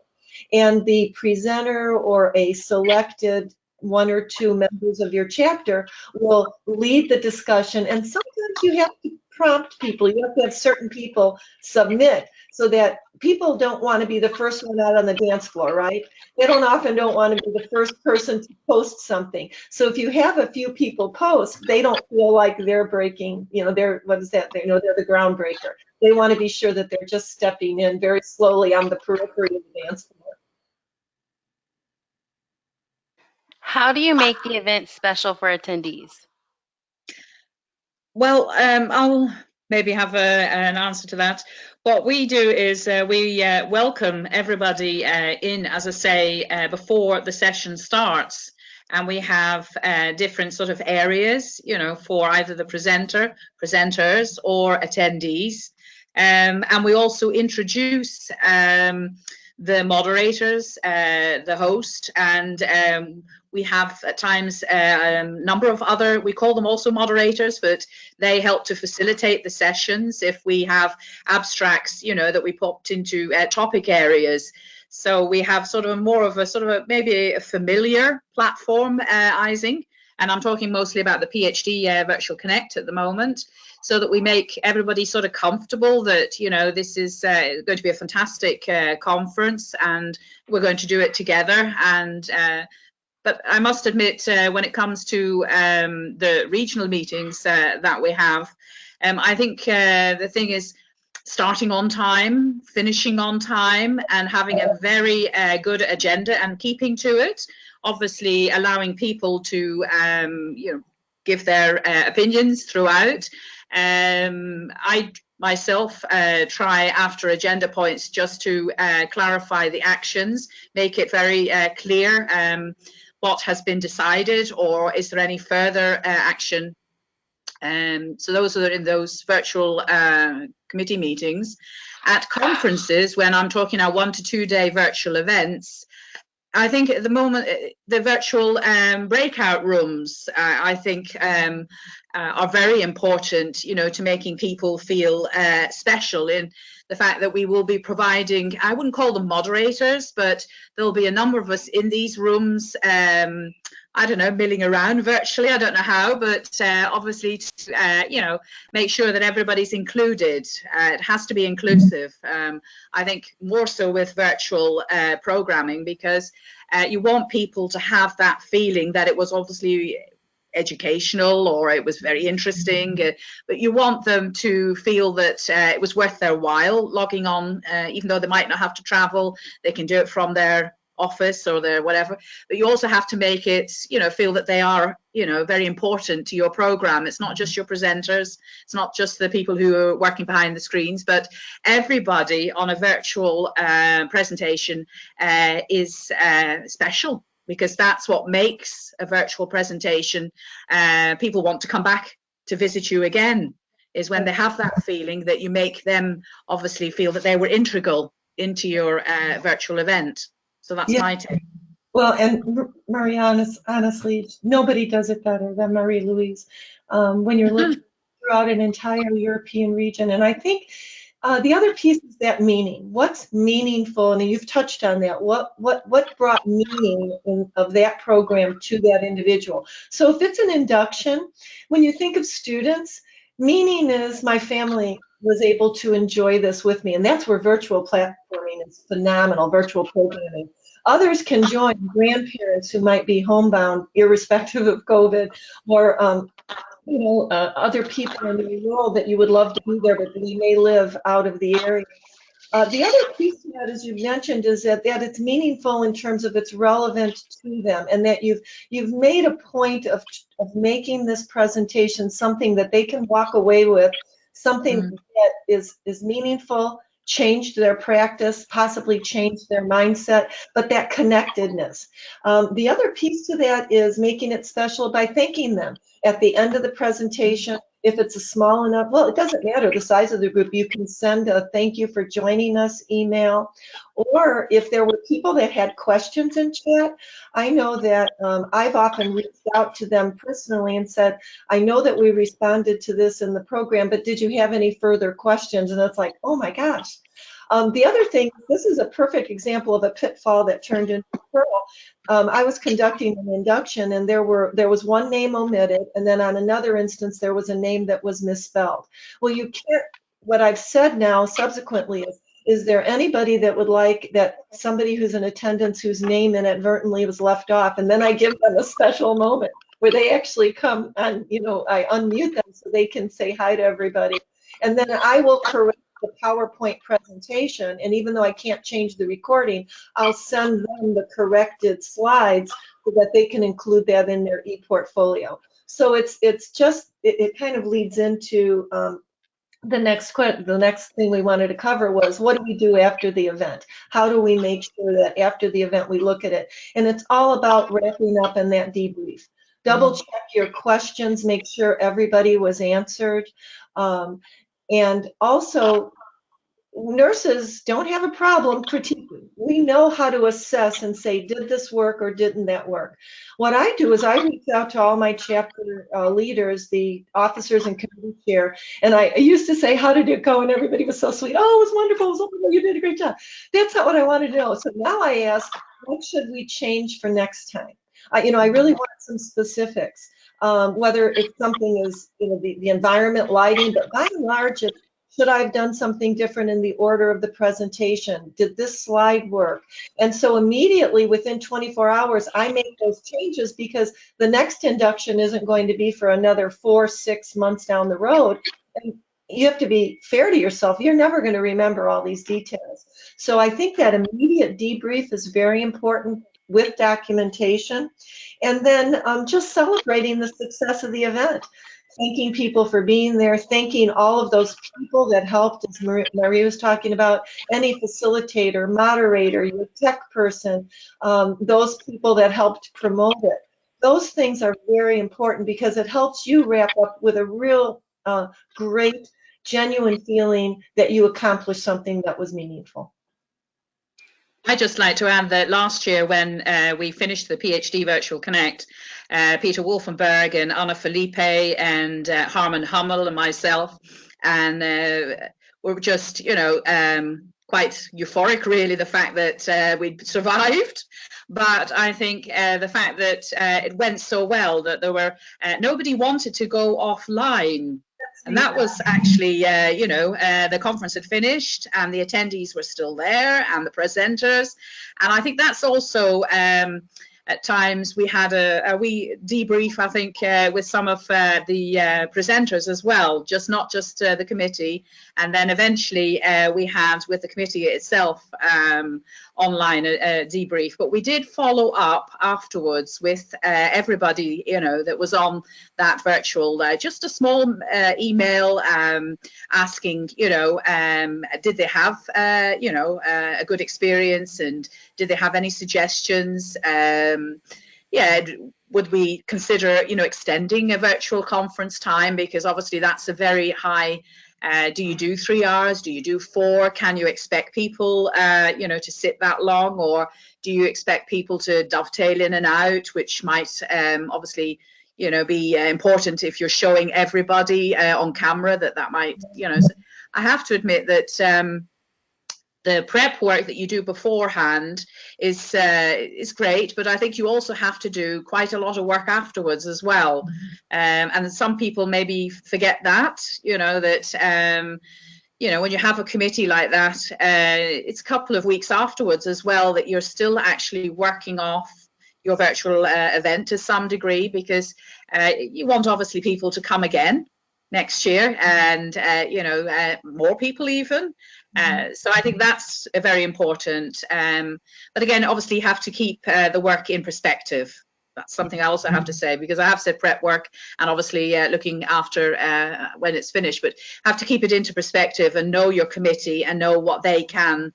And the presenter or a selected one or two members of your chapter will lead the discussion. And sometimes you have to prompt people. You have to have certain people submit, so that people don't want to be the first one out on the dance floor, right? They often don't want to be the first person to post something. So if you have a few people post, they don't feel like they're breaking, you know, they're, what is that? They know they're the groundbreaker. They want to be sure that they're just stepping in very slowly on the periphery of the dance floor. How do you make the event special for attendees? Well, I'll maybe have an answer to that. What we do is we welcome everybody in, as I say, before the session starts. And we have different sort of areas, you know, for either the presenters, or attendees. And we also introduce the moderators, the host, and we have at times a number of other, we call them also moderators, but they help to facilitate the sessions if we have abstracts, you know, that we popped into topic areas. So we have sort of more of a maybe a familiar platformizing, and I'm talking mostly about the PhD Virtual Connect at the moment, so that we make everybody sort of comfortable that, you know, this is going to be a fantastic conference and we're going to do it together. And but I must admit, when it comes to the regional meetings that we have, I think the thing is starting on time, finishing on time, and having a very good agenda and keeping to it. Obviously, allowing people to you know, give their opinions throughout. I myself try after agenda points just to clarify the actions, make it very clear what has been decided, or is there any further action. So those are in those virtual committee meetings. At conferences, when I'm talking our 1 to 2 day virtual events, I think at the moment the virtual breakout rooms, I think, are very important, you know, to making people feel special in the fact that we will be providing, I wouldn't call them moderators, but there'll be a number of us in these rooms, I don't know, milling around virtually, I don't know how, but obviously to, you know, make sure that everybody's included. It has to be inclusive. I think more so with virtual programming, because you want people to have that feeling that it was obviously educational or it was very interesting, but you want them to feel that it was worth their while logging on, even though they might not have to travel. They can do it from their office or their whatever, but you also have to make it, feel that they are, very important to your program. It's not just your presenters, it's not just the people who are working behind the screens, but everybody on a virtual presentation is special, because that's what makes a virtual presentation. People want to come back to visit you again, is when they have that feeling that you make them obviously feel that they were integral into your virtual event. So that's my take. Well, and Marie, honestly, nobody does it better than Marie-Louise when you're looking throughout an entire European region. And I think the other piece is that meaning. What's meaningful? And you've touched on that. What brought meaning of that program to that individual? So if it's an induction, when you think of students, meaning is my family was able to enjoy this with me. And that's where virtual platforming is phenomenal, virtual programming. Others can join, grandparents who might be homebound, irrespective of COVID, or other people in the world that you would love to be there, but they may live out of the area. The other piece of that, as you mentioned, is that it's meaningful in terms of it's relevant to them, and that you've made a point of making this presentation something that they can walk away with, something that is meaningful, changed their practice, possibly changed their mindset, but that connectedness. The other piece to that is making it special by thanking them at the end of the presentation. If it's a small enough, well, it doesn't matter the size of the group. You can send a thank you for joining us email. Or if there were people that had questions in chat, I know that I've often reached out to them personally and said, I know that we responded to this in the program, but did you have any further questions? And it's like, oh my gosh. The other thing, this is a perfect example of a pitfall that turned into a pearl. I was conducting an induction, and there was one name omitted, and then on another instance there was a name that was misspelled. Well, you can't. What I've said now subsequently is there anybody that would like that somebody who's in attendance whose name inadvertently was left off, and then I give them a special moment where they actually come and I unmute them so they can say hi to everybody, and then I will correct the PowerPoint presentation, and even though I can't change the recording, I'll send them the corrected slides so that they can include that in their e-portfolio. So it kind of leads into the next thing we wanted to cover was, what do we do after the event? How do we make sure that after the event we look at it? And it's all about wrapping up in that debrief. Double check your questions, make sure everybody was answered. And also, nurses don't have a problem critiquing. We know how to assess and say, did this work or didn't that work? What I do is I reach out to all my chapter leaders, the officers and committee chair, and I used to say, how did it go? And everybody was so sweet. Oh, it was wonderful. It was wonderful. You did a great job. That's not what I wanted to know. So now I ask, what should we change for next time? I really want some specifics, whether it's something is, the environment, lighting, but by and large, should I have done something different in the order of the presentation? Did this slide work? And so immediately within 24 hours, I make those changes, because the next induction isn't going to be for another 4-6 months down the road. And you have to be fair to yourself. You're never going to remember all these details. So I think that immediate debrief is very important with documentation. And then just celebrating the success of the event. Thanking people for being there, thanking all of those people that helped, as Marie was talking about, any facilitator, moderator, your tech person, those people that helped promote it. Those things are very important, because it helps you wrap up with a real great, genuine feeling that you accomplished something that was meaningful. I'd just like to add that last year, when we finished the PhD Virtual Connect, Peter Wolfenberg and Anna Felipe and Harman Hummel and myself, and we were just, quite euphoric, really, the fact that we'd survived. But I think the fact that it went so well that there were nobody wanted to go offline. And that was actually, the conference had finished and the attendees were still there and the presenters. And I think that's also, at times, we had a wee debrief, I think, with some of the presenters as well, not just the committee. And then eventually we had with the committee itself online debrief, but we did follow up afterwards with everybody, that was on that virtual, just a small email asking, did they have, a good experience, and did they have any suggestions? Would we consider, extending a virtual conference time? Because obviously that's a very high. Do you do 3 hours? Do you do 4? Can you expect people, to sit that long, or do you expect people to dovetail in and out, which might obviously, be important if you're showing everybody on camera that might, So I have to admit that. The prep work that you do beforehand is great, but I think you also have to do quite a lot of work afterwards as well. And some people maybe forget that, when you have a committee like that, it's a couple of weeks afterwards as well that you're still actually working off your virtual event to some degree, because you want obviously people to come again next year, and more people even. So I think that's very important. But again, obviously you have to keep the work in perspective. That's something I also have to say, because I have said prep work and obviously looking after when it's finished, but have to keep it into perspective and know your committee and know what they can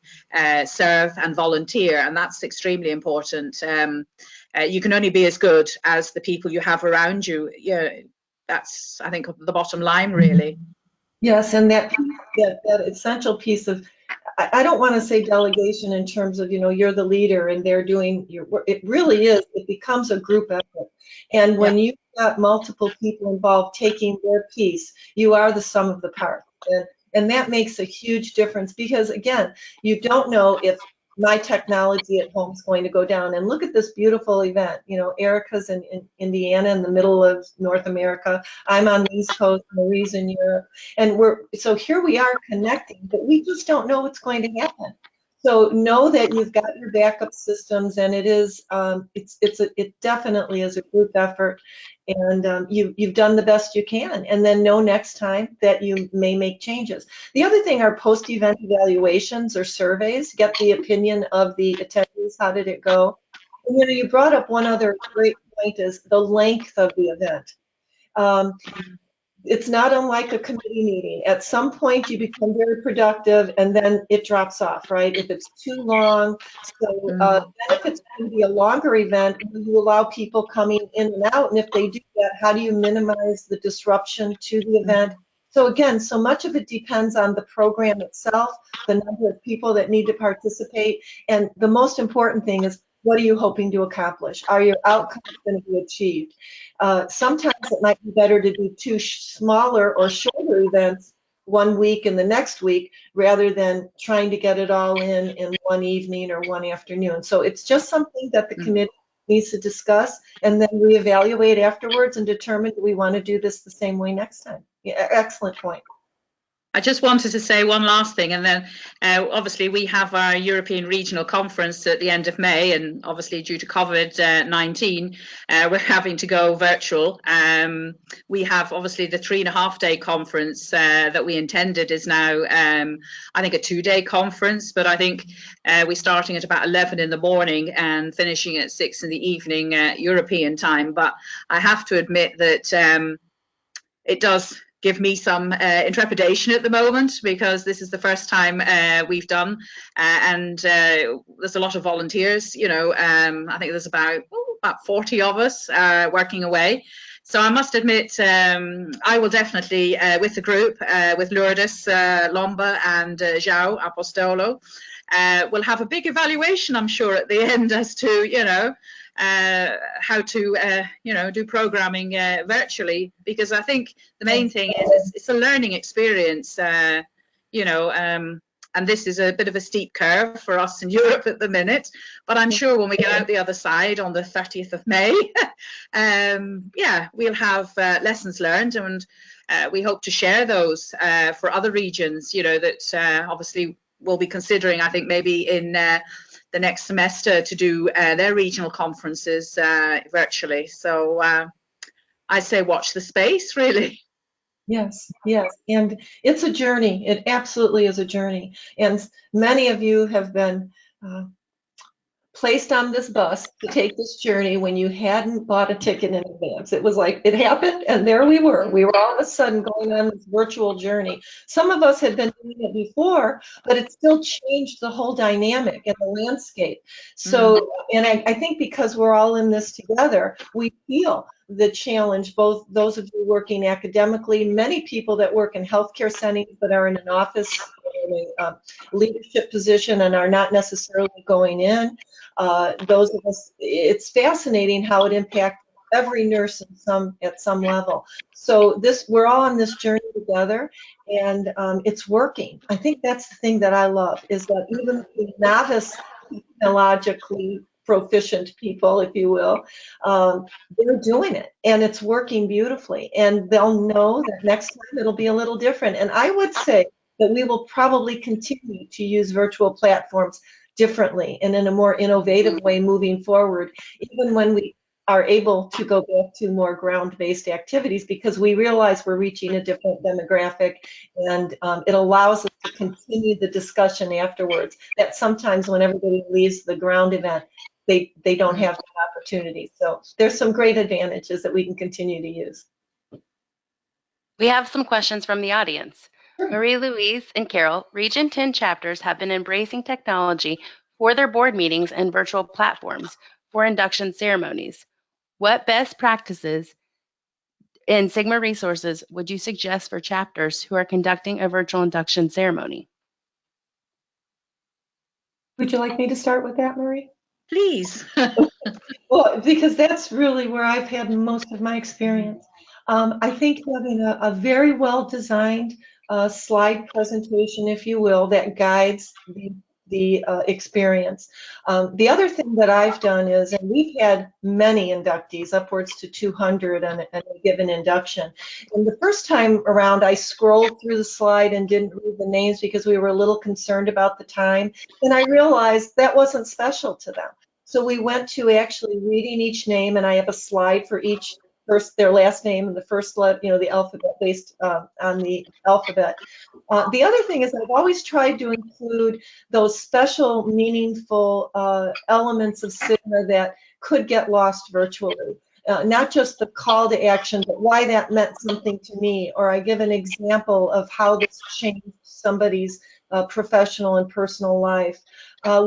serve and volunteer. And that's extremely important. You can only be as good as the people you have around you. That's, I think, the bottom line, really. Yes, and that essential piece of, I don't want to say delegation in terms of, you're the leader and they're doing your work. It really is. It becomes a group effort. And when you've got multiple people involved taking their piece, you are the sum of the parts. And that makes a huge difference, because, again, you don't know if my technology at home is going to go down. And look at this beautiful event. Erica's in Indiana, in the middle of North America. I'm on the East Coast, Marie's in Europe. And so here we are connecting, but we just don't know what's going to happen. So know that you've got your backup systems, and it is it definitely is a group effort, and you've done the best you can, and then know next time that you may make changes. The other thing are post-event evaluations or surveys. Get the opinion of the attendees. How did it go? And you brought up one other great point, is the length of the event. It's not unlike a committee meeting. At some point, you become very productive, and then it drops off, right? If it's too long. So then if it's going to be a longer event, you allow people coming in and out. And if they do that, how do you minimize the disruption to the event? So again, so much of it depends on the program itself, the number of people that need to participate. And the most important thing is, what are you hoping to accomplish? Are your outcomes going to be achieved? Sometimes it might be better to do 2 smaller or shorter events one week and the next week, rather than trying to get it all in one evening or one afternoon. So it's just something that the committee needs to discuss, and then reevaluate afterwards and determine, do we want to do this the same way next time? Yeah, excellent point. I just wanted to say one last thing, and then obviously we have our European Regional Conference at the end of May, and obviously due to COVID-19, we're having to go virtual. We have obviously the 3.5-day conference that we intended is now, I think, a 2-day conference, but I think we're starting at about 11 in the morning and finishing at 6 in the evening European time. But I have to admit that it does give me some intrepidation at the moment, because this is the first time we've done, and there's a lot of volunteers. I think there's about 40 of us working away. So I must admit, I will definitely, with the group, with Lourdes Lomba and João Apostolo, we'll have a big evaluation, I'm sure, at the end as to, how to do programming virtually, because I think the main thing is it's a learning experience, and this is a bit of a steep curve for us in Europe at the minute, but I'm sure when we get out the other side on the 30th of May, we'll have lessons learned, and we hope to share those for other regions, that obviously we'll be considering, I think, maybe in the next semester to do their regional conferences virtually. So I say watch the space, really. Yes, and it's a journey. It absolutely is a journey. And many of you have been placed on this bus to take this journey when you hadn't bought a ticket in advance. It was like it happened, and there we were. We were all of a sudden going on this virtual journey. Some of us had been doing it before, but it still changed the whole dynamic and the landscape. So, and I think because we're all in this together, we feel the challenge, both those of you working academically, many people that work in healthcare settings but are in an office or in a leadership position and are not necessarily going in. Those of us, it's fascinating how it impacts every nurse at some level. So we're all on this journey together, and it's working. I think that's the thing that I love is that even the novice technologically proficient people, if you will, they're doing it, and it's working beautifully. And they'll know that next time it'll be a little different. And I would say that we will probably continue to use virtual platforms differently and in a more innovative way moving forward, even when we are able to go back to more ground-based activities, because we realize we're reaching a different demographic, and it allows us to continue the discussion afterwards that sometimes when everybody leaves the ground event, they don't have that opportunity. So there's some great advantages that we can continue to use. We have some questions from the audience. Marie Louise and Carol, Region 10 chapters have been embracing technology for their board meetings and virtual platforms for induction ceremonies. What best practices and Sigma resources would you suggest for chapters who are conducting a virtual induction ceremony? Would you like me to start with that, Marie? Please. Well, because that's really where I've had most of my experience. I think having a very well-designed slide presentation, if you will, that guides the experience. The other thing that I've done is, and we've had many inductees, upwards to 200 on a given induction. And the first time around, I scrolled through the slide and didn't read the names because we were a little concerned about the time. And I realized that wasn't special to them. So we went to actually reading each name, and I have a slide for each their last name and the first letter, the alphabet based on the alphabet. The other thing is I've always tried to include those special, meaningful elements of Sigma that could get lost virtually. Not just the call to action, but why that meant something to me, or I give an example of how this changed somebody's professional and personal life.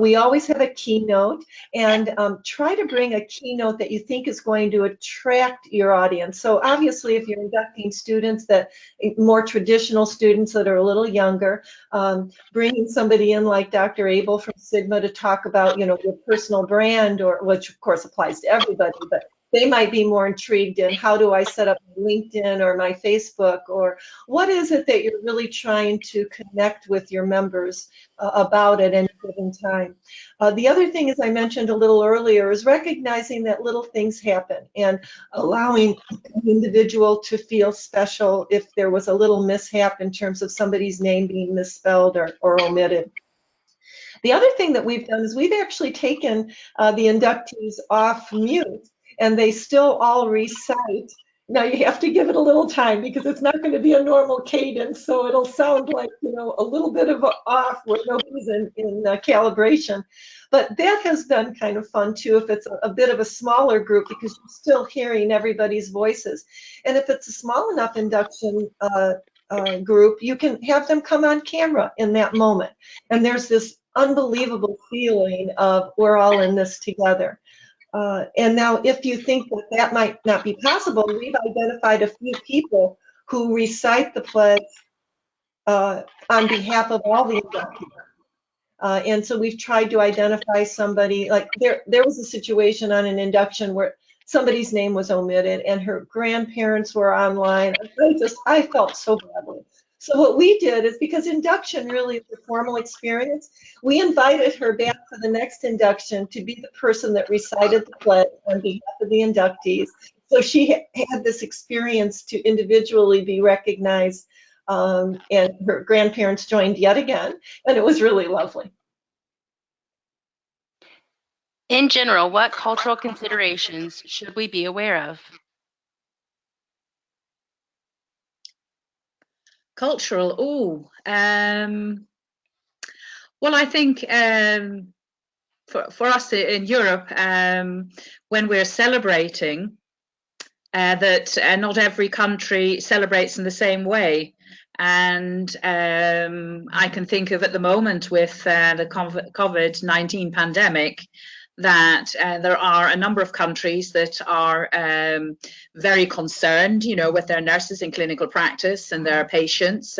We always have a keynote, and try to bring a keynote that you think is going to attract your audience. So obviously, if you're inducting students more traditional students that are a little younger, bringing somebody in like Dr. Abel from Sigma to talk about, your personal brand, or which of course applies to everybody, but they might be more intrigued in how do I set up my LinkedIn or my Facebook, or what is it that you're really trying to connect with your members about at any given time. The other thing, as I mentioned a little earlier, is recognizing that little things happen and allowing an individual to feel special if there was a little mishap in terms of somebody's name being misspelled or omitted. The other thing that we've done is we've actually taken the inductees off mute, and they still all recite. Now you have to give it a little time because it's not going to be a normal cadence, so it'll sound like a little bit of off where nobody's in calibration. But that has been kind of fun too if it's a bit of a smaller group, because you're still hearing everybody's voices. And if it's a small enough induction group, you can have them come on camera in that moment. And there's this unbelievable feeling of we're all in this together. And now if you think that might not be possible, we've identified a few people who recite the pledge on behalf of all the inductees. And so we've tried to identify somebody, like there was a situation on an induction where somebody's name was omitted and her grandparents were online. I felt so badly. So what we did is, because induction really is a formal experience, we invited her back for the next induction to be the person that recited the pledge on behalf of the inductees. So she had this experience to individually be recognized, and her grandparents joined yet again, and it was really lovely. In general, what cultural considerations should we be aware of? Cultural, well, I think for us in Europe, when we're celebrating, that not every country celebrates in the same way. And I can think of at the moment with the COVID-19 pandemic that there are a number of countries that are very concerned, with their nurses in clinical practice and their patients.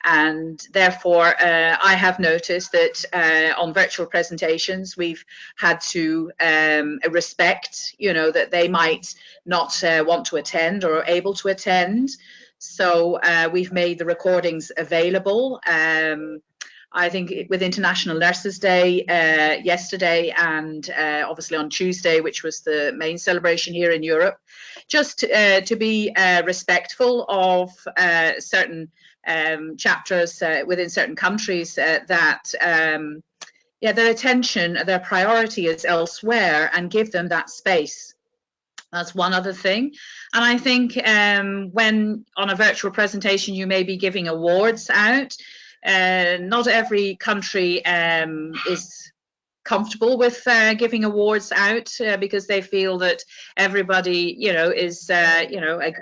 And therefore, I have noticed that on virtual presentations, we've had to respect, that they might not want to attend or able to attend. So we've made the recordings available. I think with International Nurses Day yesterday and obviously on Tuesday, which was the main celebration here in Europe, just to be respectful of certain chapters within certain countries that their attention, their priority is elsewhere, and give them that space. That's one other thing. And I think when on a virtual presentation you may be giving awards out, not every country is comfortable with giving awards out because they feel that everybody, is, a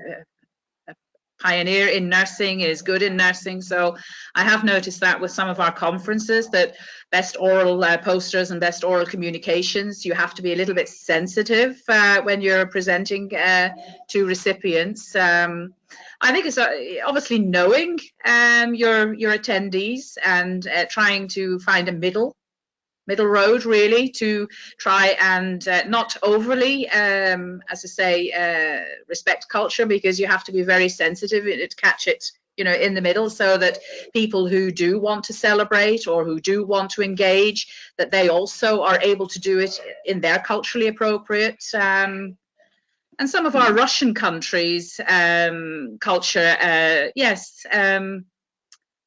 pioneer in nursing, is good in nursing. So I have noticed that with some of our conferences, that best oral posters and best oral communications, you have to be a little bit sensitive when you're presenting to recipients. I think it's obviously knowing your attendees and trying to find a middle road, really, to try and not overly, as I say, respect culture, because you have to be very sensitive to catch it, in the middle, so that people who do want to celebrate or who do want to engage, that they also are able to do it in their culturally appropriate. And some of our Russian countries' culture, yes.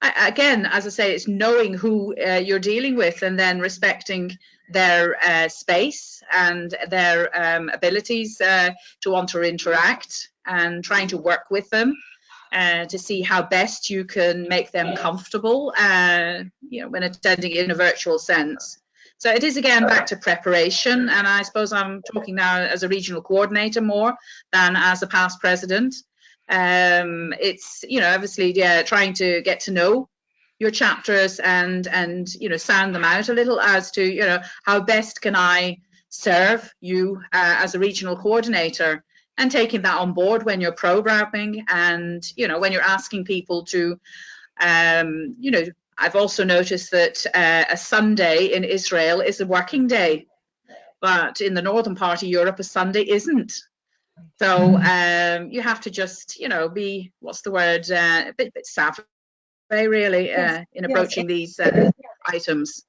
Again, as I say, it's knowing who you're dealing with and then respecting their space and their abilities to want to interact, and trying to work with them to see how best you can make them comfortable, when attending in a virtual sense. So it is, again, back to preparation. And I suppose I'm talking now as a regional coordinator more than as a past president. It's, obviously, trying to get to know your chapters and sound them out a little as to, how best can I serve you as a regional coordinator, and taking that on board when you're programming and, when you're asking people to, I've also noticed that a Sunday in Israel is a working day, but in the northern part of Europe, a Sunday isn't. So you have to just, be, what's the word, a bit savvy, really, in approaching these items.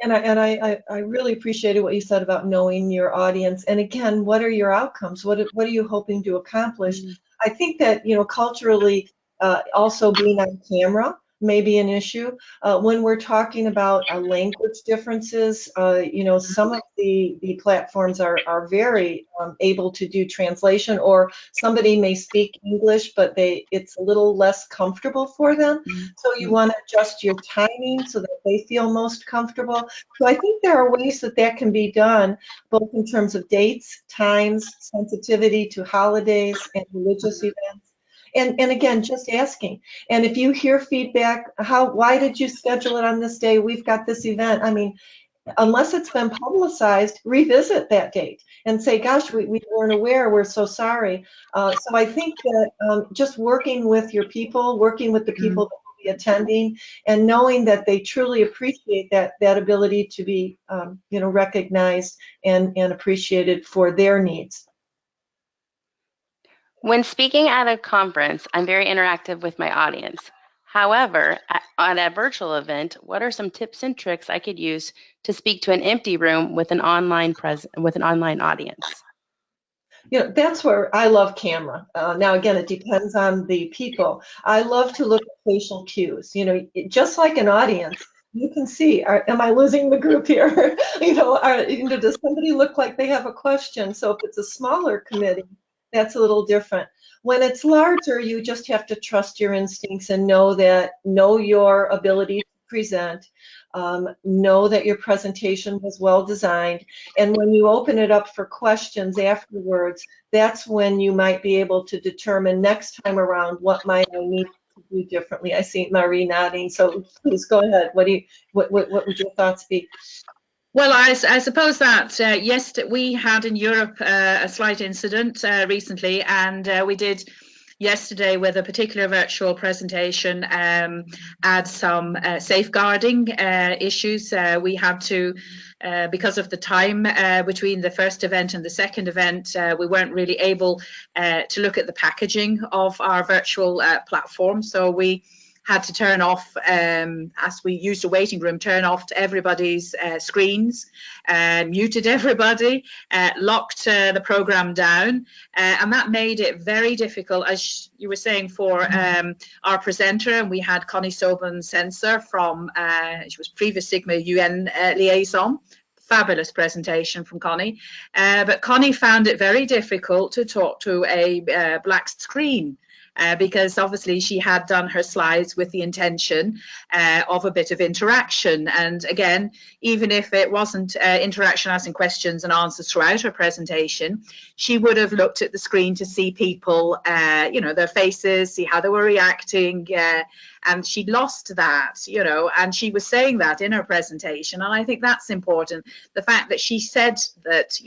And I really appreciated what you said about knowing your audience. And again, what are your outcomes? What are you hoping to accomplish? I think that, culturally, also being on camera may be an issue. When we're talking about language differences, some of the platforms are very able to do translation, or somebody may speak English, but it's a little less comfortable for them. So you want to adjust your timing so that they feel most comfortable. So I think there are ways that can be done, both in terms of dates, times, sensitivity to holidays and religious events. And again, just asking. And if you hear feedback, why did you schedule it on this day? We've got this event. I mean, unless it's been publicized, revisit that date and say, gosh, we weren't aware, we're so sorry. So I think that just working with your people, working with the people that will be attending, and knowing that they truly appreciate that ability to be recognized and appreciated for their needs. When speaking at a conference, I'm very interactive with my audience. However, at a virtual event, what are some tips and tricks I could use to speak to an empty room with an online audience? That's where I love camera. Now, again, it depends on the people. I love to look at facial cues. Just like an audience, you can see, am I losing the group here? Does somebody look like they have a question? So if it's a smaller committee, that's a little different. When it's larger, you just have to trust your instincts and know your ability to present. Know that your presentation was well designed. And when you open it up for questions afterwards, that's when you might be able to determine next time around what might I need to do differently. I see Marie nodding, so please go ahead. What would your thoughts be? Well, I suppose that yes, we had in Europe a slight incident recently, and we did yesterday with a particular virtual presentation add some safeguarding issues. We had to, because of the time between the first event and the second event, we weren't really able to look at the packaging of our virtual platform. So we had to turn off, as we used a waiting room, turn off everybody's screens, muted everybody, locked the program down, and that made it very difficult, as you were saying, for our presenter. And we had Connie Sobon-Sensor from, she was previous Sigma UN liaison. Fabulous presentation from Connie, but Connie found it very difficult to talk to a black screen. Because obviously she had done her slides with the intention of a bit of interaction. And again, even if it wasn't interaction as in questions and answers throughout her presentation, she would have looked at the screen to see people, their faces, see how they were reacting. And she lost that, and she was saying that in her presentation. And I think that's important. The fact that she said that,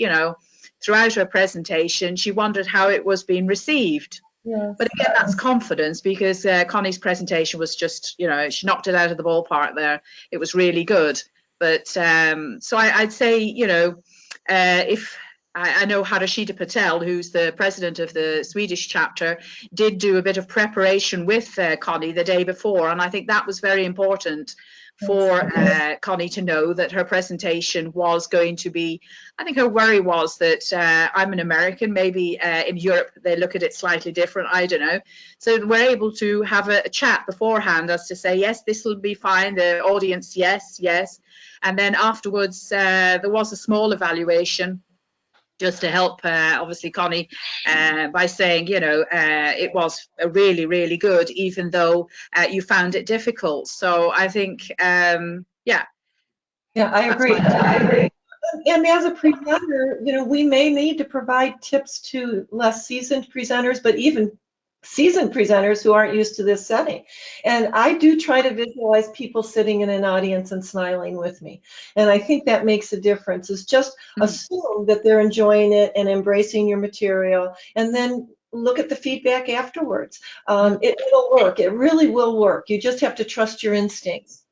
throughout her presentation, she wondered how it was being received. Yes. But again, that's confidence, because Connie's presentation was just, she knocked it out of the ballpark there. It was really good. But so I'd say, if I know Harishita Patel, who's the president of the Swedish chapter, did do a bit of preparation with Connie the day before. And I think that was very important for Connie to know that her presentation was going to be, I think her worry was that I'm an American, maybe in Europe they look at it slightly different, I don't know. So we're able to have a chat beforehand as to say, yes, this will be fine, the audience, yes. And then afterwards there was a small evaluation just to help, obviously, Connie, by saying, it was really, really good, even though you found it difficult. So I think, Yeah, I agree. And as a presenter, we may need to provide tips to less seasoned presenters, but even seasoned presenters who aren't used to this setting. And I do try to visualize people sitting in an audience and smiling with me. And I think that makes a difference, is just assume that they're enjoying it and embracing your material, and then look at the feedback afterwards. It'll work. It really will work. You just have to trust your instincts.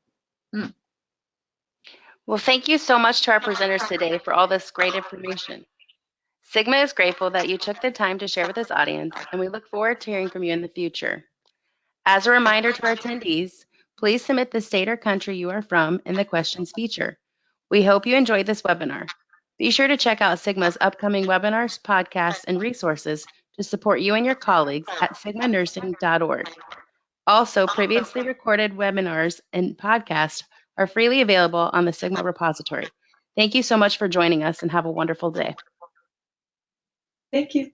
Well, thank you so much to our presenters today for all this great information. Sigma is grateful that you took the time to share with this audience, and we look forward to hearing from you in the future. As a reminder to our attendees, please submit the state or country you are from in the questions feature. We hope you enjoyed this webinar. Be sure to check out Sigma's upcoming webinars, podcasts, and resources to support you and your colleagues at sigmanursing.org. Also, previously recorded webinars and podcasts are freely available on the Sigma repository. Thank you so much for joining us, and have a wonderful day. Thank you.